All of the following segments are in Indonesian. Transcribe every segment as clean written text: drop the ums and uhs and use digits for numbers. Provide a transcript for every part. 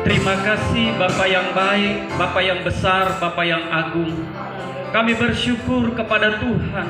Terima kasih Bapa yang baik, Bapa yang besar, Bapa yang agung. Kami bersyukur kepada Tuhan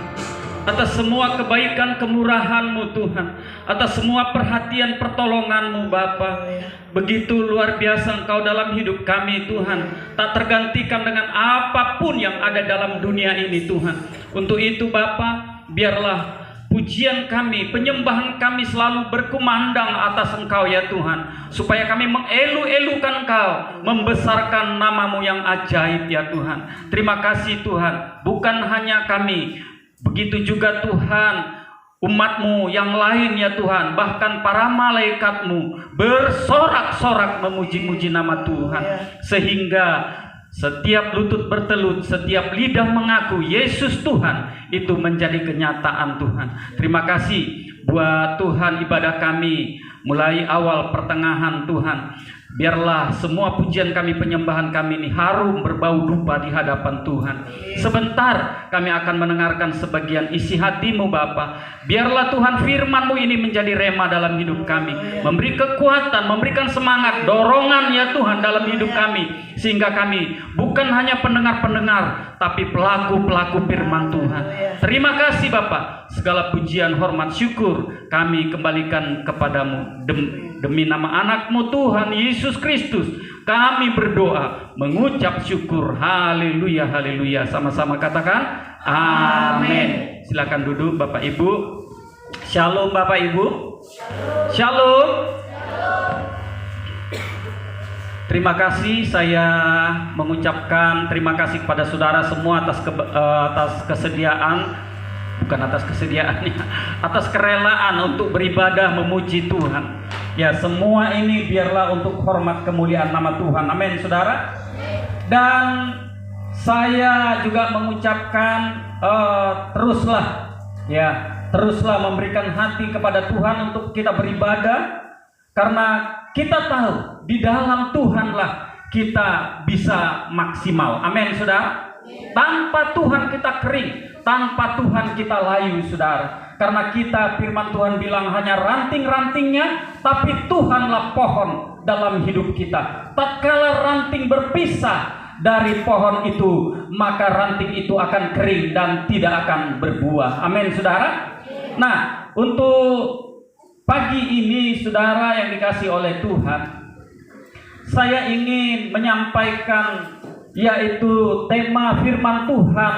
atas semua kebaikan kemurahan-Mu Tuhan, atas semua perhatian pertolongan-Mu Bapa. Begitu luar biasa Engkau dalam hidup kami Tuhan, tak tergantikan dengan apapun yang ada dalam dunia ini Tuhan. Untuk itu Bapa, biarlah pujian kami, penyembahan kami selalu berkumandang atas Engkau ya Tuhan, supaya kami mengelu-elukan Engkau, membesarkan nama-Mu yang ajaib ya Tuhan. Terima kasih Tuhan, bukan hanya kami, begitu juga Tuhan, umat-Mu yang lain ya Tuhan, bahkan para malaikat-Mu bersorak-sorak memuji-muji nama Tuhan, sehingga setiap lutut bertelut, setiap lidah mengaku Yesus Tuhan, itu menjadi kenyataan Tuhan. Terima kasih buat Tuhan ibadah kami mulai awal pertengahan Tuhan. Biarlah semua pujian kami, penyembahan kami ini harum berbau dupa di hadapan Tuhan. Sebentar kami akan mendengarkan sebagian isi hati-Mu Bapa. Biarlah Tuhan firman-Mu ini menjadi rema dalam hidup kami, memberi kekuatan, memberikan semangat, dorongan ya Tuhan dalam hidup kami, sehingga kami bukan hanya pendengar-pendengar, tapi pelaku-pelaku firman Tuhan. Terima kasih Bapa. Segala pujian, hormat, syukur kami kembalikan kepadamu. Demi nama anak-Mu Tuhan Yesus Kristus kami berdoa, mengucap syukur. Haleluya, haleluya. Sama-sama katakan amin. Silakan duduk Bapak Ibu. Shalom Bapak Ibu. Shalom. Terima kasih, saya mengucapkan terima kasih kepada saudara semua atas kesediaan, bukan atas kesediaannya, atas kerelaan untuk beribadah memuji Tuhan. Ya, semua ini biarlah untuk hormat kemuliaan nama Tuhan. Amin, saudara. Dan saya juga mengucapkan teruslah memberikan hati kepada Tuhan untuk kita beribadah, karena kita tahu di dalam Tuhanlah kita bisa maksimal. Amin, saudara. Tanpa Tuhan kita kering, tanpa Tuhan kita layu, saudara. Karena kita, firman Tuhan bilang, hanya ranting-rantingnya, tapi Tuhanlah pohon dalam hidup kita. Tatkala ranting berpisah dari pohon itu, maka ranting itu akan kering dan tidak akan berbuah. Amin, saudara. Nah, untuk pagi ini, saudara yang dikasih oleh Tuhan, saya ingin menyampaikan yaitu tema firman Tuhan,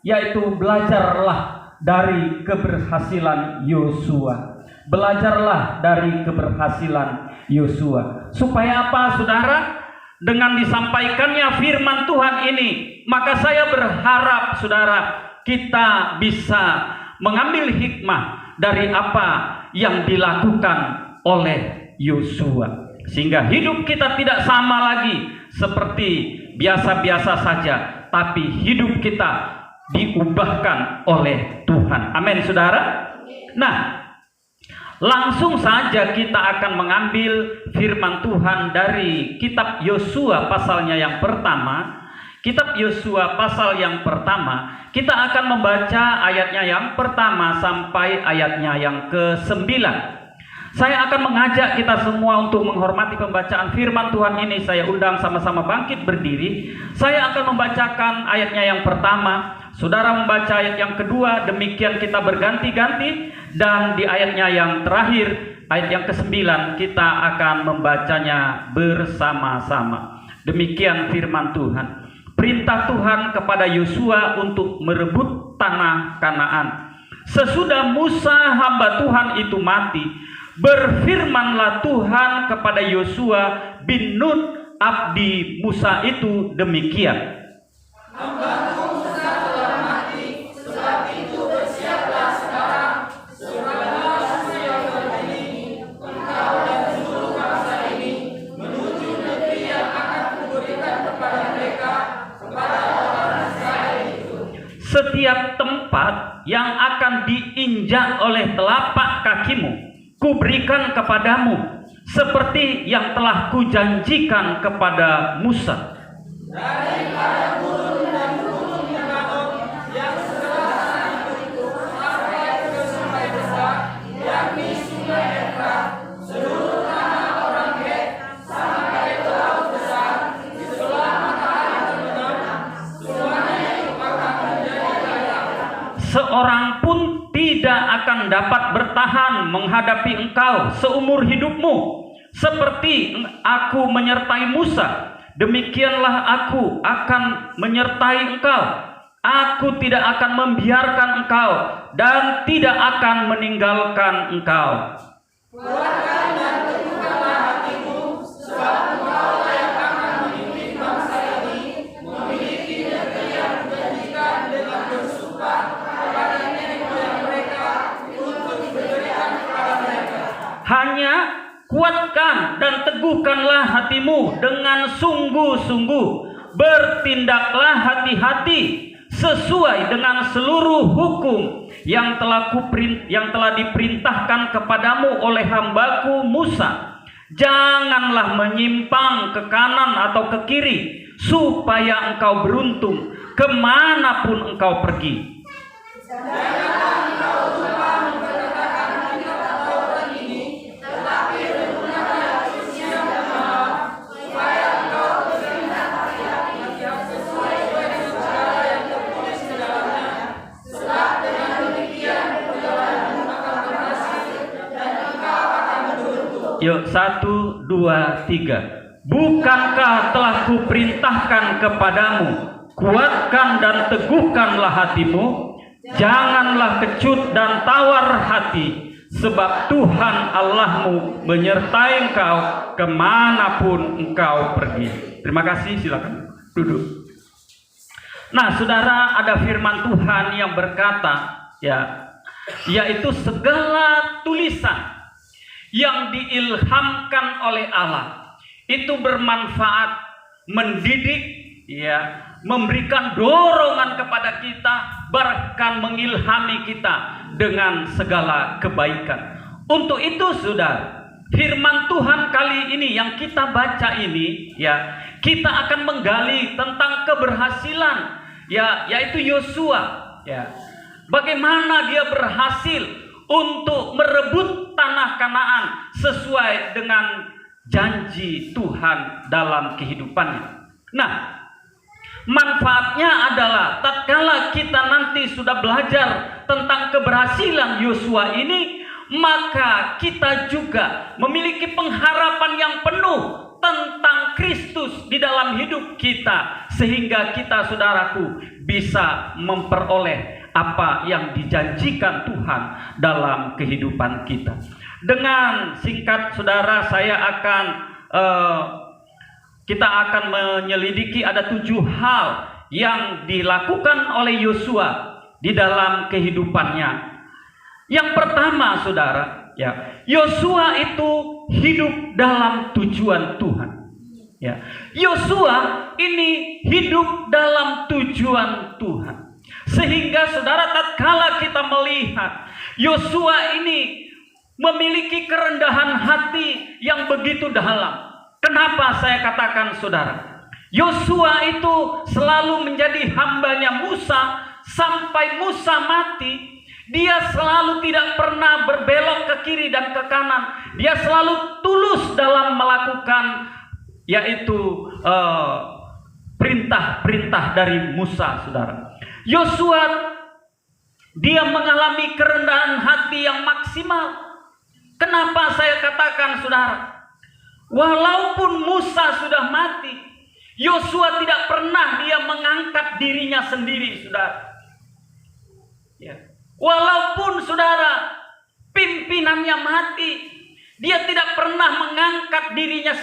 yaitu belajarlah dari keberhasilan Yosua. Belajarlah dari keberhasilan Yosua. Supaya apa, saudara? Dengan disampaikannya firman Tuhan ini, maka saya berharap saudara kita bisa mengambil hikmah dari apa yang dilakukan oleh Yosua, sehingga hidup kita tidak sama lagi seperti biasa-biasa saja, tapi hidup kita diubahkan oleh Tuhan. Amin, saudara. Nah, langsung saja kita akan mengambil firman Tuhan dari kitab Yosua pasalnya yang pertama. Kitab Yosua pasal yang pertama, kita akan membaca ayatnya yang pertama sampai ayatnya yang ke-9. Saya akan mengajak kita semua untuk menghormati pembacaan firman Tuhan ini. Saya undang sama-sama bangkit berdiri. Saya akan membacakan ayatnya yang pertama, saudara membaca ayat yang kedua, demikian kita berganti-ganti. Dan di ayatnya yang terakhir, ayat yang ke-9, kita akan membacanya bersama-sama. Demikian firman Tuhan. Perintah Tuhan kepada Yosua untuk merebut tanah Kanaan. Sesudah Musa hamba Tuhan itu mati, berfirmanlah Tuhan kepada Yosua bin Nun abdi Musa itu demikian. Hamba Musa telah mati, sebab itu bersiaplah sekarang, supaya siapkan ini, engkau dan seluruh bangsa ini, menuju negeri yang akan kuberikan kepada mereka, kepada orang Israel itu. Setiap tempat yang akan diinjak oleh telapak kakimu, kuberikan kepadamu, seperti yang telah kujanjikan kepada Musa. Daripada gunung dan gunung Hermon yang sebelah sana itu sampai ke sungai besar, yakni sungai Efrat, seluruh tanah orang Het sampai ke laut akan dapat bertahan menghadapi engkau seumur hidupmu. Seperti aku menyertai Musa, demikianlah aku akan menyertai engkau. Aku tidak akan membiarkan engkau dan tidak akan meninggalkan engkau. Kuatkan dan teguhkanlah hatimu, sebab engkau yang akan memimpin bangsa ini, memiliki negeri yang dijanjikan dengan bersumpah kepada nenek moyang mereka untuk diberikan kepada mereka. Hanya kuatkan dan teguhkanlah hatimu dengan sungguh-sungguh. Bertindaklah hati-hati sesuai dengan seluruh hukum yang telah diperintahkan kepadamu oleh hambaku Musa. Janganlah menyimpang ke kanan atau ke kiri, supaya engkau beruntung kemanapun engkau pergi. Janganlah engkau lupa memperkatakan kitab ini, tetapi renungkanlah siang dan malam, supaya engkau bertindak hati-hati sesuai dengan segala yang tertulis di dalamnya. Sebab dengan demikian perjalananmu akan berhasil dan engkau akan beruntung. Yuk, 1, 2, 3. Bukankah telah kuperintahkan kepadamu, kuatkan dan teguhkanlah hatimu, janganlah kecut dan tawar hati, sebab Tuhan Allahmu menyertai engkau kemanapun engkau pergi. Terima kasih, silakan duduk. Nah, saudara, ada firman Tuhan yang berkata, yaitu segala tulisan yang diilhamkan oleh Allah itu bermanfaat, mendidik, memberikan dorongan kepada kita, bahkan mengilhami kita dengan segala kebaikan. Untuk itu, saudara, firman Tuhan kali ini yang kita baca ini, kita akan menggali tentang keberhasilan, yaitu Yosua, bagaimana dia berhasil untuk merebut tanah Kanaan sesuai dengan janji Tuhan dalam kehidupannya. Nah, manfaatnya adalah tatkala kita nanti sudah belajar tentang keberhasilan Yosua ini, maka kita juga memiliki pengharapan yang penuh tentang Kristus di dalam hidup kita, sehingga kita, saudaraku, bisa memperoleh apa yang dijanjikan Tuhan dalam kehidupan kita. Dengan singkat, saudara, kita akan menyelidiki ada 7 hal yang dilakukan oleh Yosua di dalam kehidupannya. Yang pertama, saudara, Yosua itu hidup dalam tujuan Tuhan. Yosua ini hidup dalam tujuan Tuhan. Sehingga, saudara, tatkala kita melihat Yosua ini memiliki kerendahan hati yang begitu dalam. Kenapa saya katakan, saudara? Yosua itu selalu menjadi hambanya Musa sampai Musa mati. Dia selalu tidak pernah berbelok ke kiri dan ke kanan. Dia selalu tulus dalam melakukan, yaitu perintah-perintah dari Musa, saudara. Yosua, dia mengalami kerendahan hati yang maksimal. Kenapa saya katakan, saudara? Walaupun Musa sudah mati, Yosua tidak pernah dia mengangkat dirinya sendiri, saudara. Walaupun, saudara, pimpinannya mati, dia tidak pernah mengangkat dirinya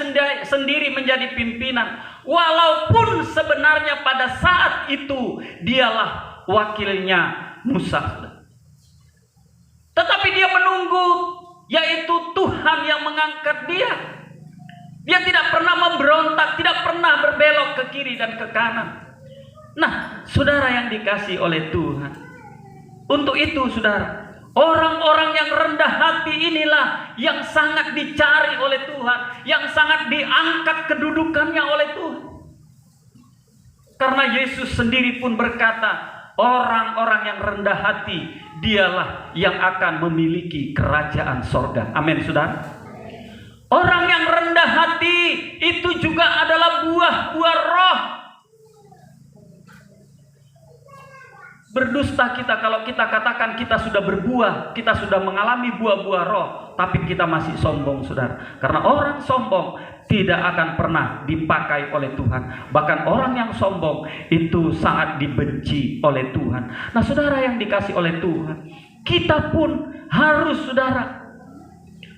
sendiri menjadi pimpinan. Walaupun sebenarnya pada saat itu dialah wakilnya Musa. Tetapi dia menunggu, yaitu Tuhan yang mengangkat dia. Dia tidak pernah memberontak, tidak pernah berbelok ke kiri dan ke kanan. Nah, saudara yang dikasihi oleh Tuhan, untuk itu, saudara, orang-orang yang rendah hati inilah yang sangat dicari oleh Tuhan, yang sangat diangkat kedudukannya oleh Tuhan. Karena Yesus sendiri pun berkata, orang-orang yang rendah hati, dialah yang akan memiliki kerajaan sorga. Amin, saudara. Orang yang rendah hati itu juga adalah buah-buah roh. Berdusta kita kalau kita katakan kita sudah berbuah, kita sudah mengalami buah-buah roh, tapi kita masih sombong, saudara. Karena orang sombong tidak akan pernah dipakai oleh Tuhan. Bahkan orang yang sombong itu sangat dibenci oleh Tuhan. Nah, saudara yang dikasih oleh Tuhan, kita pun harus, saudara,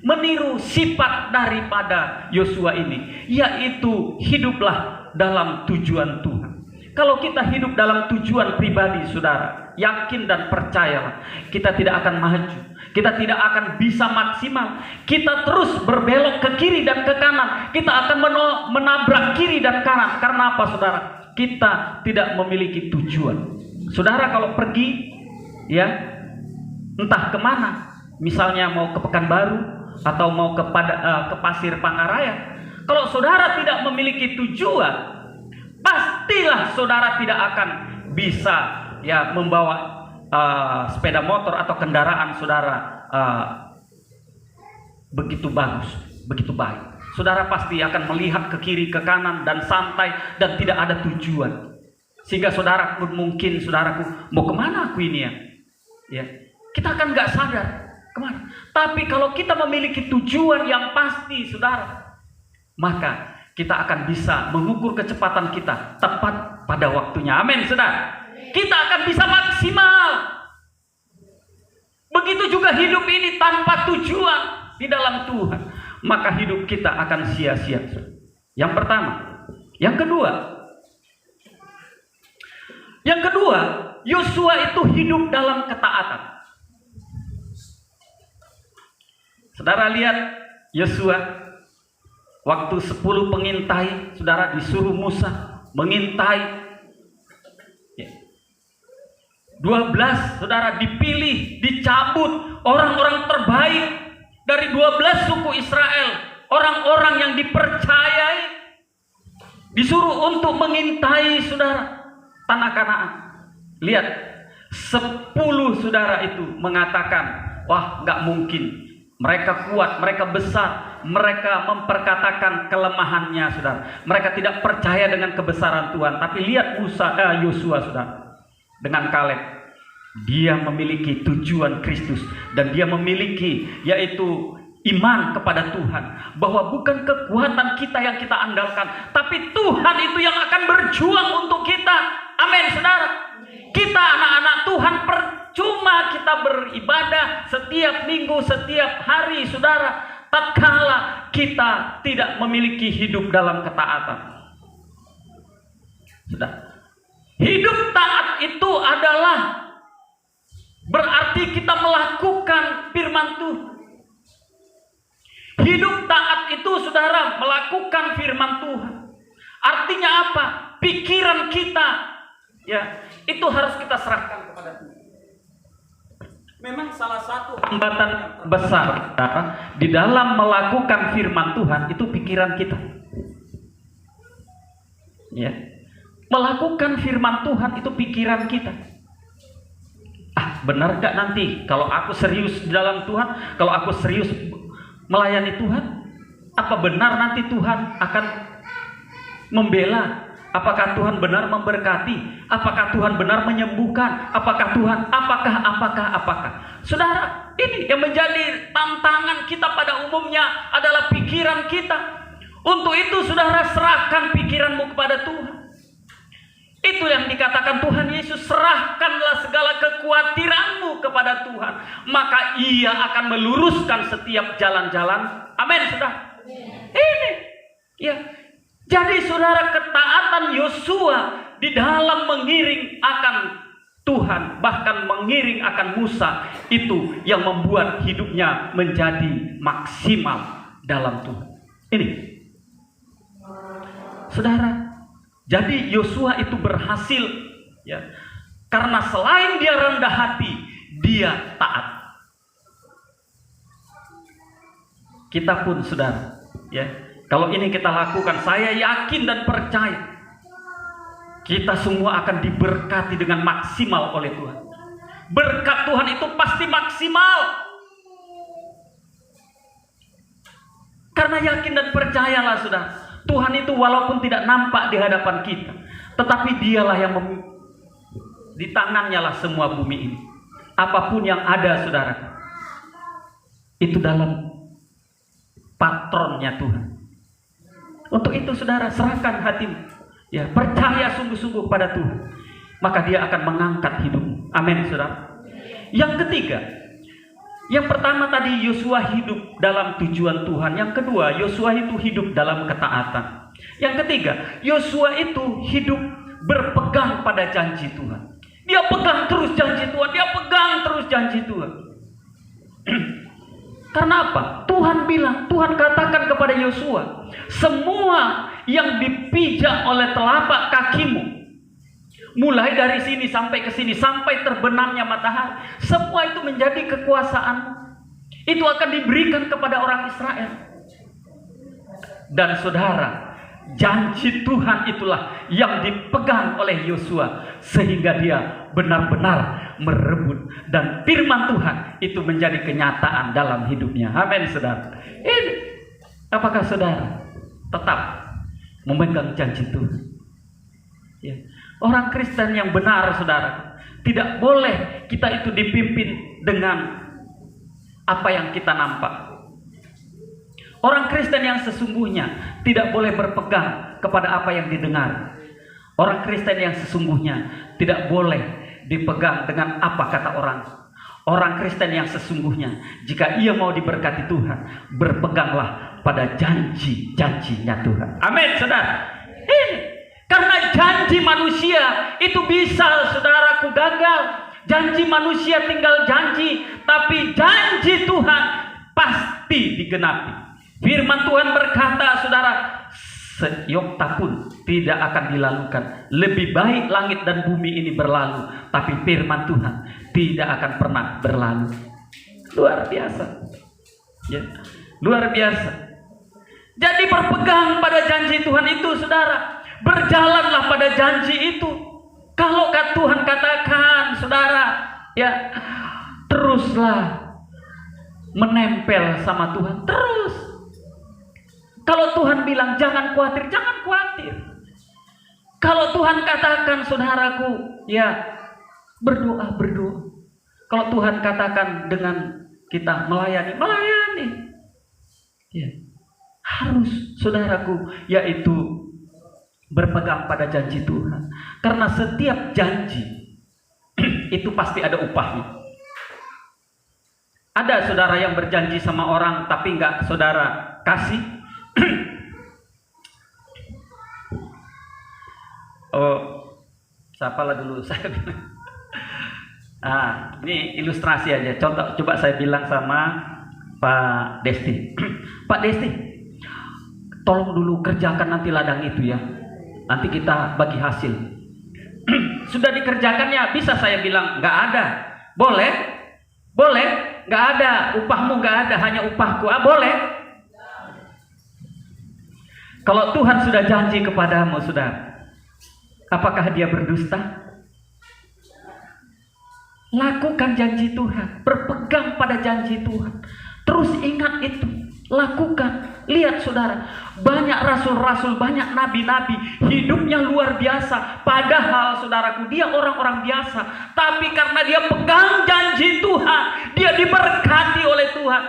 meniru sifat daripada Yosua ini, yaitu hiduplah dalam tujuan Tuhan. Kalau kita hidup dalam tujuan pribadi, saudara, yakin dan percayalah, kita tidak akan maju, kita tidak akan bisa maksimal. Kita terus berbelok ke kiri dan ke kanan, kita akan menabrak kiri dan kanan. Karena apa, saudara? Kita tidak memiliki tujuan. Saudara kalau pergi, ya, entah kemana, misalnya mau ke Pekanbaru atau mau ke Pasir Pangaraya, kalau saudara tidak memiliki tujuan, pastilah saudara tidak akan bisa, ya, membawa sepeda motor atau kendaraan saudara begitu bagus, begitu baik. Saudara pasti akan melihat ke kiri ke kanan dan santai dan tidak ada tujuan. Sehingga saudara pun mungkin, saudaraku, mau kemana aku ini, ya, kita akan nggak sadar kemana. Tapi kalau kita memiliki tujuan yang pasti, saudara, maka kita akan bisa mengukur kecepatan kita tepat pada waktunya. Amin, saudara. Kita akan bisa maksimal. Begitu juga hidup ini tanpa tujuan di dalam Tuhan, maka hidup kita akan sia-sia. Yang pertama. Yang kedua, Yosua itu hidup dalam ketaatan. Saudara lihat Yosua, waktu 10 pengintai, saudara, disuruh Musa mengintai. 12, saudara, dipilih, dicabut orang-orang terbaik dari 12 suku Israel, orang-orang yang dipercayai, disuruh untuk mengintai, saudara, tanah Kanaan. Lihat, 10 saudara itu mengatakan, wah, nggak mungkin, mereka kuat, mereka besar, mereka memperkatakan kelemahannya, saudara. Mereka tidak percaya dengan kebesaran Tuhan. Tapi lihat Yosua, saudara, dengan Kaleb, dia memiliki tujuan Kristus dan dia memiliki, yaitu iman kepada Tuhan, bahwa bukan kekuatan kita yang kita andalkan, tapi Tuhan itu yang akan berjuang untuk kita. Amin, saudara. Kita anak-anak Tuhan, percuma kita beribadah setiap minggu, setiap hari, saudara, tatkala kita tidak memiliki hidup dalam ketaatan. Sudah. Hidup taat itu adalah berarti kita melakukan firman Tuhan. Hidup taat itu, saudara, melakukan firman Tuhan. Artinya apa? Pikiran kita, ya, itu harus kita serahkan kepada Tuhan. Memang salah satu hambatan besar, saudara, di dalam melakukan firman Tuhan itu pikiran kita. Ya. Melakukan firman Tuhan itu pikiran kita. Benar gak nanti kalau aku serius di dalam Tuhan, kalau aku serius melayani Tuhan, apa benar nanti Tuhan akan membela? Apakah Tuhan benar memberkati? Apakah Tuhan benar menyembuhkan? Apakah Tuhan, apakah? Saudara, ini yang menjadi tantangan kita pada umumnya adalah pikiran kita. Untuk itu, saudara, serahkan pikiranmu kepada Tuhan. Itu yang dikatakan Tuhan Yesus, serahkanlah segala kekhawatiranmu kepada Tuhan, maka Ia akan meluruskan setiap jalan-jalan. Amin, saudara. Ini, ya. Jadi, saudara, ketaatan Yosua di dalam mengiring akan Tuhan, bahkan mengiring akan Musa, itu yang membuat hidupnya menjadi maksimal dalam Tuhan. Ini, saudara. Jadi Yosua itu berhasil, ya, karena selain dia rendah hati, dia taat. Kita pun, saudara, ya, kalau ini kita lakukan, saya yakin dan percaya kita semua akan diberkati dengan maksimal oleh Tuhan. Berkat Tuhan itu pasti maksimal. Karena yakin dan percayalah, saudara, Tuhan itu walaupun tidak nampak di hadapan kita, tetapi Dialah yang di tangannya lah semua bumi ini. Apapun yang ada, saudara, itu dalam patronnya Tuhan. Untuk itu, saudara, serahkan hatimu, ya, percaya sungguh-sungguh pada Tuhan, maka Dia akan mengangkat hidupmu. Amin, saudara. Yang ketiga, yang pertama tadi Yosua hidup dalam tujuan Tuhan. Yang kedua, Yosua itu hidup dalam ketaatan. Yang ketiga, Yosua itu hidup berpegang pada janji Tuhan. Dia pegang terus janji Tuhan, dia pegang terus janji Tuhan. Karena apa? Tuhan bilang, Tuhan katakan kepada Yosua, semua yang dipijak oleh telapak kakimu, mulai dari sini sampai ke sini, sampai terbenamnya matahari, semua itu menjadi kekuasaanmu. Itu akan diberikan kepada orang Israel. Dan saudara, janji Tuhan itulah yang dipegang oleh Yosua, sehingga dia benar-benar merebut, dan firman Tuhan itu menjadi kenyataan dalam hidupnya. Amin, saudara. Ini, apakah saudara tetap memegang janji Tuhan? Ya. Orang Kristen yang benar, saudara, tidak boleh kita itu dipimpin dengan apa yang kita nampak. Orang Kristen yang sesungguhnya tidak boleh berpegang kepada apa yang didengar. Orang Kristen yang sesungguhnya tidak boleh dipegang dengan apa kata orang. Orang Kristen yang sesungguhnya, jika ia mau diberkati Tuhan, berpeganglah pada janji-janjinya Tuhan. Amin, saudara. Karena janji manusia itu bisa, saudaraku, gagal. Janji manusia tinggal janji, tapi janji Tuhan pasti digenapi. Firman Tuhan berkata, saudara, seyokta pun tidak akan dilalukan. Lebih baik langit dan bumi ini berlalu, tapi firman Tuhan tidak akan pernah berlalu. Luar biasa, ya, luar biasa. Jadi berpegang pada janji Tuhan itu, saudara, berjalanlah pada janji itu. Kalau Tuhan katakan, saudara, ya, teruslah menempel sama Tuhan, terus. Kalau Tuhan bilang jangan khawatir, jangan khawatir. Kalau Tuhan katakan, saudaraku, ya, berdoa. Kalau Tuhan katakan dengan kita melayani. Ya. Harus, saudaraku, yaitu berpegang pada janji Tuhan. Karena setiap janji itu pasti ada upahnya. Ada saudara yang berjanji sama orang tapi nggak saudara kasih. Siapalah dulu saya bilang. Ini ilustrasi aja. Contoh, coba saya bilang sama Pak Desti. Pak Desti, tolong dulu kerjakan nanti ladang itu ya. Nanti kita bagi hasil. Sudah dikerjakannya, bisa saya bilang nggak ada. Boleh, nggak ada. Upahmu nggak ada, hanya upahku. Boleh. Kalau Tuhan sudah janji kepadamu, saudara, apakah Dia berdusta? Lakukan janji Tuhan, berpegang pada janji Tuhan. Terus ingat itu, lakukan. Lihat, saudara, banyak rasul-rasul, banyak nabi-nabi, hidupnya luar biasa. Padahal, saudaraku, dia orang-orang biasa. Tapi karena dia pegang janji Tuhan, dia diberkati oleh Tuhan.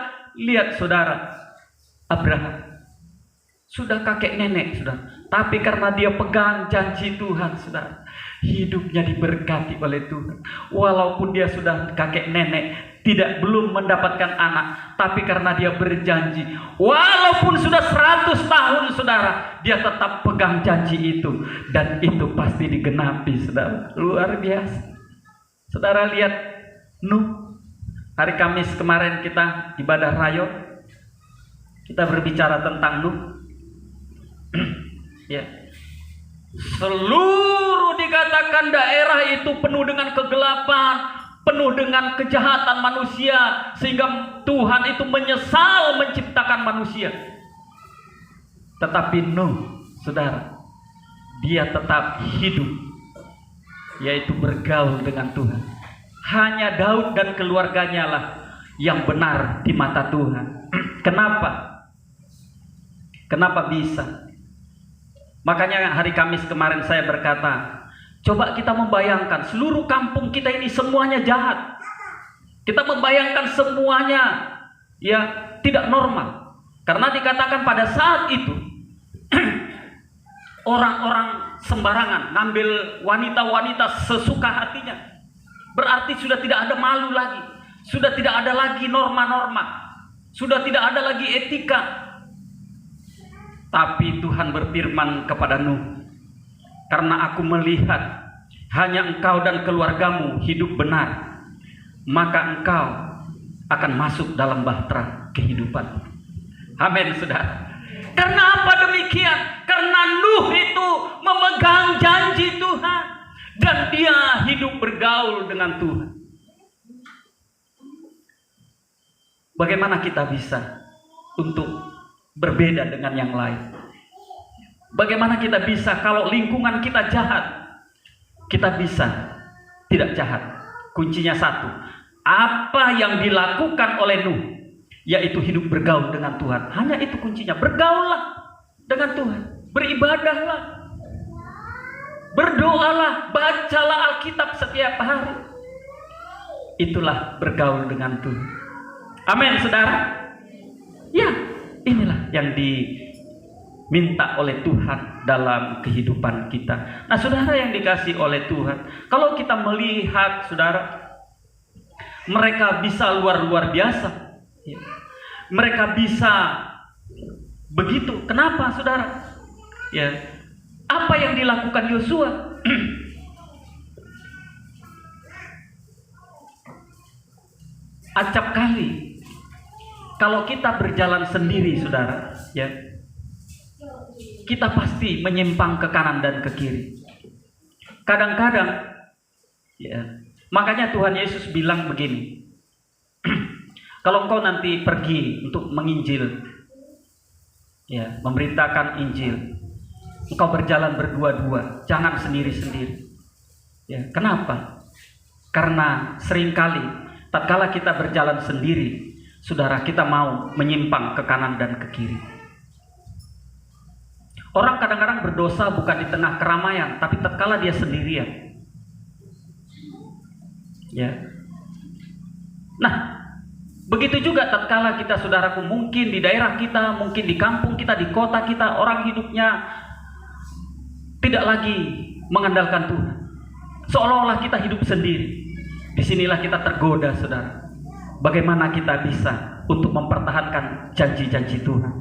Lihat, saudara, Abraham sudah kakek nenek, saudara. Tapi karena dia pegang janji Tuhan, saudara, hidupnya diberkati oleh Tuhan. Walaupun dia sudah kakek nenek, belum mendapatkan anak, tapi karena dia berjanji, walaupun sudah 100 tahun, saudara, dia tetap pegang janji itu, dan itu pasti digenapi, saudara. Luar biasa. Saudara lihat Nuh. Hari Kamis kemarin kita ibadah rayo, kita berbicara tentang Nuh. Ya. Seluruh dikatakan daerah itu penuh dengan kegelapan, penuh dengan kejahatan manusia, sehingga Tuhan itu menyesal menciptakan manusia. Tetapi Nuh, saudara, dia tetap hidup, yaitu bergaul dengan Tuhan. Hanya Daud dan keluarganya lah yang benar di mata Tuhan. Kenapa? Kenapa bisa? Makanya hari Kamis kemarin saya berkata, Coba kita membayangkan seluruh kampung kita ini semuanya jahat. Kita membayangkan semuanya ya tidak normal. Karena dikatakan pada saat itu orang-orang sembarangan ngambil wanita-wanita sesuka hatinya. Berarti sudah tidak ada malu lagi. Sudah tidak ada lagi norma-norma. Sudah tidak ada lagi etika. Tapi Tuhan berfirman kepada Nuh, karena aku melihat hanya engkau dan keluargamu hidup benar, maka engkau akan masuk dalam bahtera kehidupan. Amin, saudara. Karena apa demikian? Karena Nuh itu memegang janji Tuhan dan dia hidup bergaul dengan Tuhan. Bagaimana kita bisa untuk berbeda dengan yang lain? Bagaimana kita bisa kalau lingkungan kita jahat, kita bisa tidak jahat? Kuncinya satu, apa yang dilakukan oleh Nuh, yaitu hidup bergaul dengan Tuhan. Hanya itu kuncinya. Bergaullah dengan Tuhan, beribadahlah, berdoalah, bacalah Alkitab setiap hari. Itulah bergaul dengan Tuhan. Amin, saudara. Ya, inilah yang diminta oleh Tuhan dalam kehidupan kita. Nah, saudara yang dikasih oleh Tuhan, kalau kita melihat, saudara, mereka bisa luar biasa. Ya. Mereka bisa begitu. Kenapa, saudara? Ya. Apa yang dilakukan Yosua? Acap kali kalau kita berjalan sendiri, saudara, ya, kita pasti menyimpang ke kanan dan ke kiri. Kadang-kadang, ya, makanya Tuhan Yesus bilang begini, kalau engkau nanti pergi untuk menginjil, ya, memberitakan Injil, engkau berjalan berdua-dua, jangan sendiri-sendiri. Ya, kenapa? Karena seringkali tatkala kita berjalan sendiri, saudara, kita mau menyimpang ke kanan dan ke kiri. Orang kadang-kadang berdosa bukan di tengah keramaian, tapi tatkala dia sendirian. Ya. Nah, begitu juga tatkala kita, saudaraku, mungkin di daerah kita, mungkin di kampung kita, di kota kita, orang hidupnya tidak lagi mengandalkan Tuhan. Seolah-olah kita hidup sendiri. Disinilah kita tergoda, saudara. Bagaimana kita bisa untuk mempertahankan janji-janji Tuhan?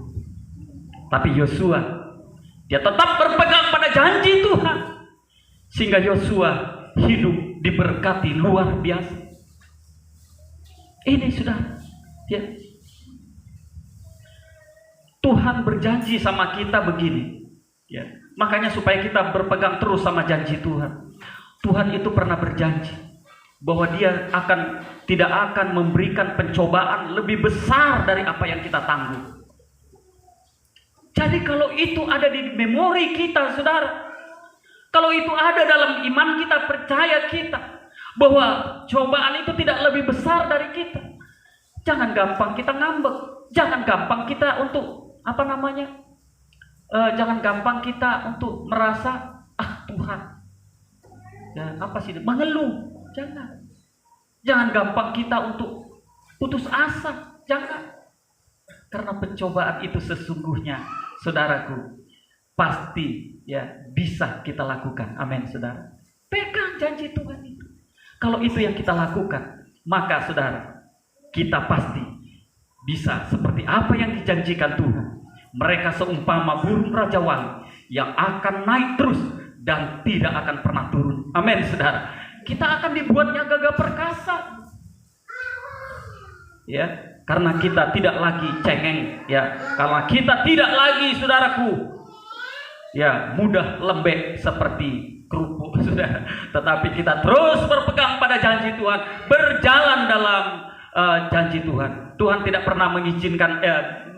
Tapi Yosua, dia tetap berpegang pada janji Tuhan. Sehingga Yosua hidup diberkati luar biasa. Ini sudah, ya. Tuhan berjanji sama kita begini, ya. Makanya supaya kita berpegang terus sama janji Tuhan. Tuhan itu pernah berjanji bahwa dia tidak akan memberikan pencobaan lebih besar dari apa yang kita tanggung. Jadi kalau itu ada di memori kita, saudara, kalau itu ada dalam iman kita, percaya kita bahwa cobaan itu tidak lebih besar dari kita, jangan gampang kita ngambek, jangan gampang kita untuk jangan gampang kita untuk merasa Tuhan, ya apa sih, mengeluh. Jangan gampang kita untuk putus asa, jangan. Karena pencobaan itu sesungguhnya, saudaraku, pasti ya bisa kita lakukan. Amin, saudara. Pegang janji Tuhan itu. Kalau itu yang kita lakukan, maka saudara, kita pasti bisa seperti apa yang dijanjikan Tuhan. Mereka seumpama burung rajawali yang akan naik terus dan tidak akan pernah turun. Amin, saudara. Kita akan dibuatnya gagah perkasa, ya, karena kita tidak lagi cengeng, ya, karena kita tidak lagi, saudaraku, ya, mudah lembek seperti kerupuk, saudara. Tetapi kita terus berpegang pada janji Tuhan, berjalan dalam janji Tuhan. Tuhan tidak pernah mengizinkan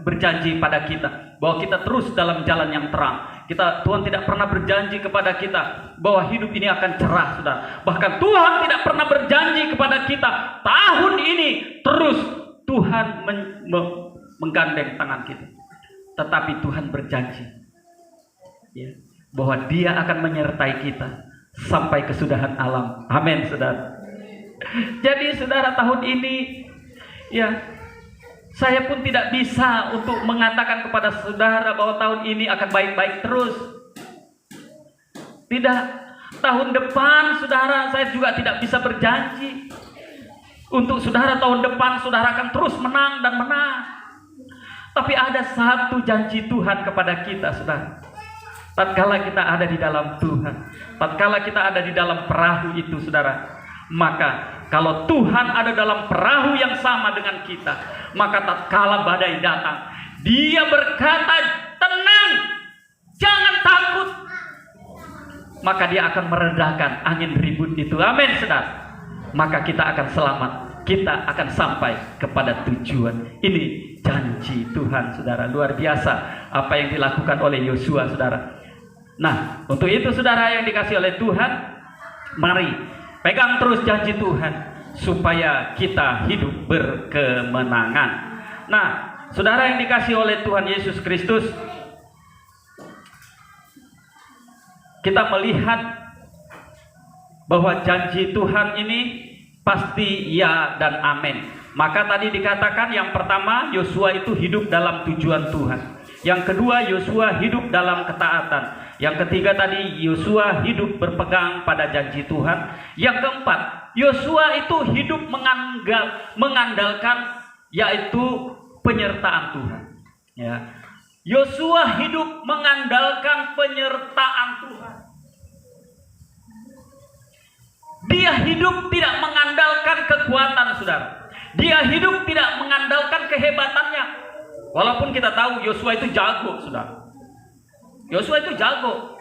berjanji pada kita bahwa kita terus dalam jalan yang terang. Tuhan tidak pernah berjanji kepada kita bahwa hidup ini akan cerah, saudara. Bahkan Tuhan tidak pernah berjanji kepada kita tahun ini terus Tuhan menggandeng tangan kita. Tetapi Tuhan berjanji, ya, bahwa Dia akan menyertai kita sampai kesudahan alam. Amin, saudara. Jadi saudara, tahun ini ya, saya pun tidak bisa untuk mengatakan kepada saudara bahwa tahun ini akan baik-baik terus. Tidak. Tahun depan saudara, saya juga tidak bisa berjanji untuk saudara tahun depan saudara akan terus menang dan menang. Tapi ada satu janji Tuhan kepada kita, saudara. Tatkala kita ada di dalam Tuhan, tatkala kita ada di dalam perahu itu, saudara, maka kalau Tuhan ada dalam perahu yang sama dengan kita, maka tatkala badai datang, Dia berkata, tenang, jangan takut. Maka Dia akan meredakan angin ribut itu. Amin, saudara. Maka kita akan selamat, kita akan sampai kepada tujuan. Ini janji Tuhan, saudara. Luar biasa apa yang dilakukan oleh Yosua, saudara. Nah, untuk itu saudara yang dikasih oleh Tuhan, mari pegang terus janji Tuhan supaya kita hidup berkemenangan. Nah, saudara yang dikasih oleh Tuhan Yesus Kristus, kita melihat bahwa janji Tuhan ini pasti ya dan amin. Maka tadi dikatakan yang pertama, Yosua itu hidup dalam tujuan Tuhan. Yang kedua, Yosua hidup dalam ketaatan. Yang ketiga tadi, Yosua hidup berpegang pada janji Tuhan. Yang keempat, Yosua itu hidup mengandalkan yaitu penyertaan Tuhan. Ya. Yosua hidup mengandalkan penyertaan Tuhan. Dia hidup tidak mengandalkan kekuatan, saudara. Dia hidup tidak mengandalkan kehebatannya. Walaupun kita tahu Yosua itu jago, saudara. Yosua itu jago.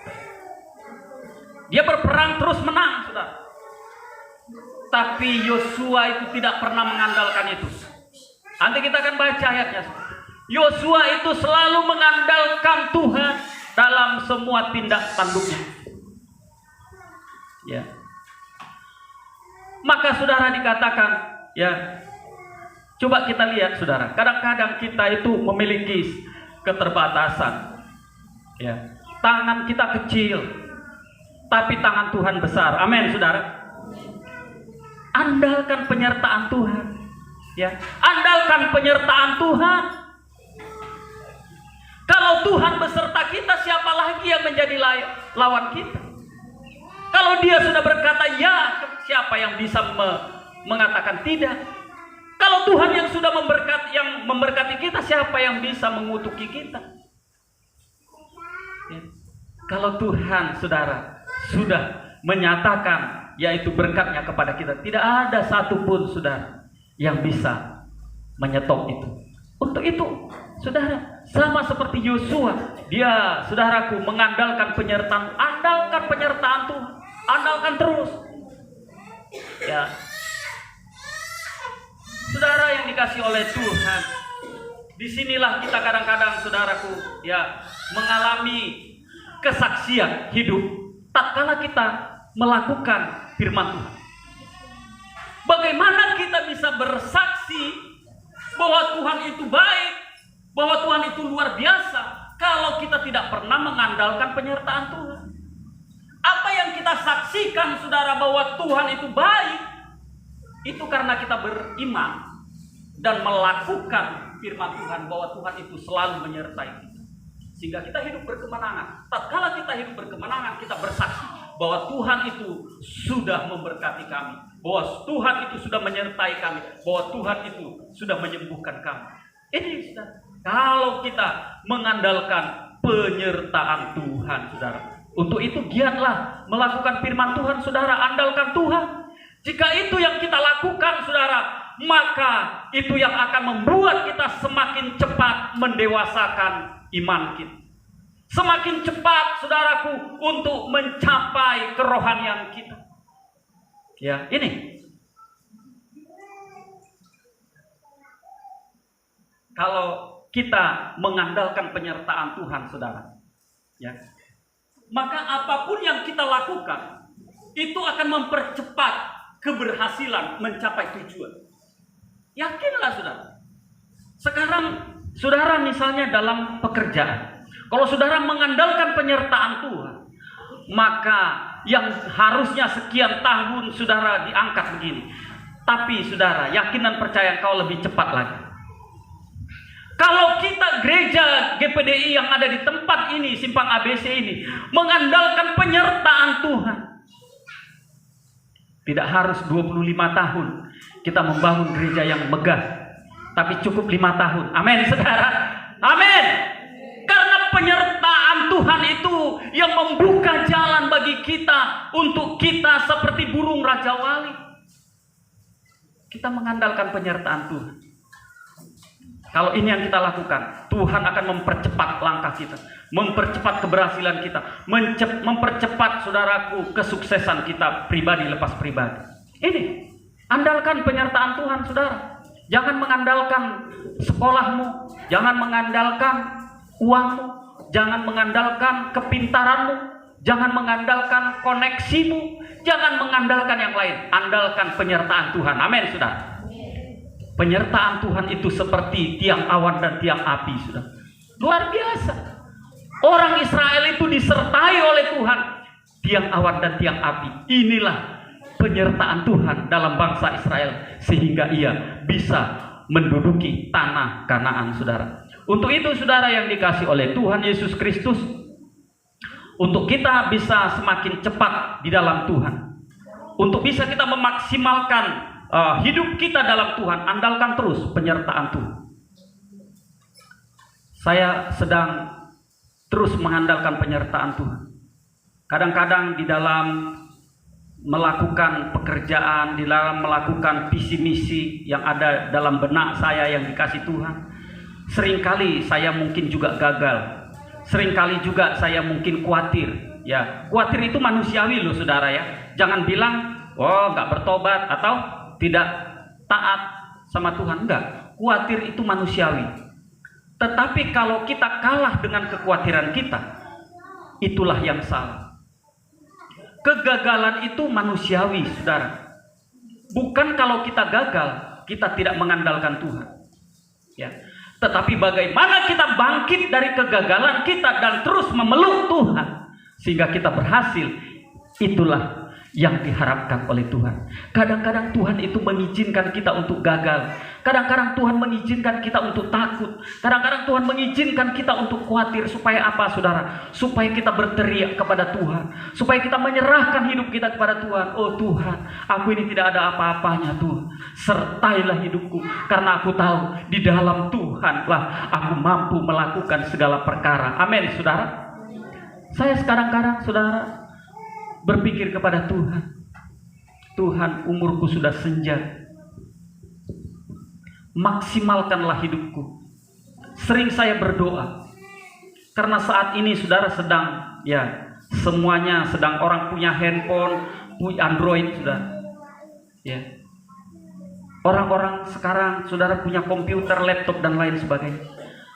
Dia berperang terus menang, saudara. Tapi Yosua itu tidak pernah mengandalkan itu. Nanti kita akan baca ayatnya. Yosua itu selalu mengandalkan Tuhan dalam semua tindak tanduknya. Ya. Maka saudara dikatakan, ya, coba kita lihat saudara, kadang-kadang kita itu memiliki keterbatasan. Ya, tangan kita kecil, tapi tangan Tuhan besar. Amin, saudara. Andalkan penyertaan Tuhan. Ya, andalkan penyertaan Tuhan. Kalau Tuhan beserta kita, siapa lagi yang menjadi lawan kita? Kalau Dia sudah berkata ya, siapa yang bisa mengatakan tidak? Kalau Tuhan yang sudah memberkati kita, siapa yang bisa mengutuki kita? Ya. Kalau Tuhan, saudara, sudah menyatakan yaitu berkatnya kepada kita, tidak ada satupun saudara yang bisa menyetop itu. Untuk itu, saudara, sama seperti Yosua, dia, saudaraku, mengandalkan penyertaan, andalkan penyertaan Tuhan, andalkan terus. Ya, saudara yang dikasih oleh Tuhan, disinilah kita kadang-kadang, saudaraku, ya, mengalami kesaksian hidup tatkala kita melakukan firman Tuhan. Bagaimana kita bisa bersaksi bahwa Tuhan itu baik, bahwa Tuhan itu luar biasa, kalau kita tidak pernah mengandalkan penyertaan Tuhan? Apa yang kita saksikan, saudara, bahwa Tuhan itu baik, itu karena kita beriman dan melakukan firman Tuhan bahwa Tuhan itu selalu menyertai kita, sehingga kita hidup berkemenangan. Tatkala kita hidup berkemenangan, kita bersaksi bahwa Tuhan itu sudah memberkati kami, bahwa Tuhan itu sudah menyertai kami, bahwa Tuhan itu sudah menyembuhkan kami. Ini, saudara, kalau kita mengandalkan penyertaan Tuhan, saudara. Untuk itu giatlah melakukan firman Tuhan, saudara, andalkan Tuhan. Jika itu yang kita lakukan, saudara, maka itu yang akan membuat kita semakin cepat mendewasakan iman kita. Semakin cepat, saudaraku, untuk mencapai kerohanian kita. Ya, ini. Kalau kita mengandalkan penyertaan Tuhan, saudara, ya, maka apapun yang kita lakukan itu akan mempercepat keberhasilan mencapai tujuan. Yakinlah, saudara. Sekarang, saudara, misalnya dalam pekerjaan, kalau saudara mengandalkan penyertaan Tuhan, maka yang harusnya sekian tahun saudara diangkat begini. Tapi saudara, yakin dan percaya kau lebih cepat lagi. Kalau kita gereja GPDI yang ada di tempat ini, Simpang ABC ini, mengandalkan penyertaan Tuhan, tidak harus 25 tahun kita membangun gereja yang megah, tapi cukup 5 tahun. Amin, saudara. Amin. Karena penyertaan Tuhan itu yang membuka jalan bagi kita untuk kita seperti burung Raja Wali. Kita mengandalkan penyertaan Tuhan. Kalau ini yang kita lakukan, Tuhan akan mempercepat langkah kita, mempercepat keberhasilan kita, mempercepat saudaraku kesuksesan kita pribadi lepas pribadi. Ini, andalkan penyertaan Tuhan, saudara. Jangan mengandalkan sekolahmu, jangan mengandalkan uangmu, jangan mengandalkan kepintaranmu, jangan mengandalkan koneksimu, jangan mengandalkan yang lain. Andalkan penyertaan Tuhan. Amin, saudara. Penyertaan Tuhan itu seperti tiang awan dan tiang api, sudah luar biasa. Orang Israel itu disertai oleh Tuhan, tiang awan dan tiang api. Inilah penyertaan Tuhan dalam bangsa Israel, sehingga ia bisa menduduki tanah Kanaan, saudara. Untuk itu, saudara yang dikasih oleh Tuhan Yesus Kristus, untuk kita bisa semakin cepat di dalam Tuhan, untuk bisa kita memaksimalkan hidup kita dalam Tuhan, andalkan terus penyertaan Tuhan. Saya sedang terus mengandalkan penyertaan Tuhan. Kadang-kadang di dalam melakukan pekerjaan, di dalam melakukan visi misi yang ada dalam benak saya yang dikasih Tuhan, seringkali saya mungkin juga gagal. Seringkali juga saya mungkin khawatir. Ya, khawatir itu manusiawi loh, saudara ya. Jangan bilang, oh nggak bertobat atau tidak taat sama Tuhan. Enggak, khawatir itu manusiawi. Tetapi kalau kita kalah dengan kekhawatiran kita, itulah yang salah. Kegagalan itu manusiawi, saudara. Bukan kalau kita gagal, kita tidak mengandalkan Tuhan, ya. Tetapi bagaimana kita bangkit dari kegagalan kita dan terus memeluk Tuhan sehingga kita berhasil, itulah yang diharapkan oleh Tuhan. Kadang-kadang Tuhan itu mengizinkan kita untuk gagal. Kadang-kadang Tuhan mengizinkan kita untuk takut. Kadang-kadang Tuhan mengizinkan kita untuk khawatir. Supaya apa, saudara? Supaya kita berteriak kepada Tuhan. Supaya kita menyerahkan hidup kita kepada Tuhan. Oh Tuhan, aku ini tidak ada apa-apanya Tuhan. Sertailah hidupku. Karena aku tahu di dalam Tuhanlah aku mampu melakukan segala perkara. Amin, saudara. Saya sekarang-kadang, saudara, berpikir kepada Tuhan. Tuhan, umurku sudah senja. Maksimalkanlah hidupku. Sering saya berdoa. Karena saat ini saudara sedang, ya, semuanya sedang orang punya handphone, punya Android, sudah. Ya. Orang-orang sekarang saudara punya komputer, laptop dan lain sebagainya.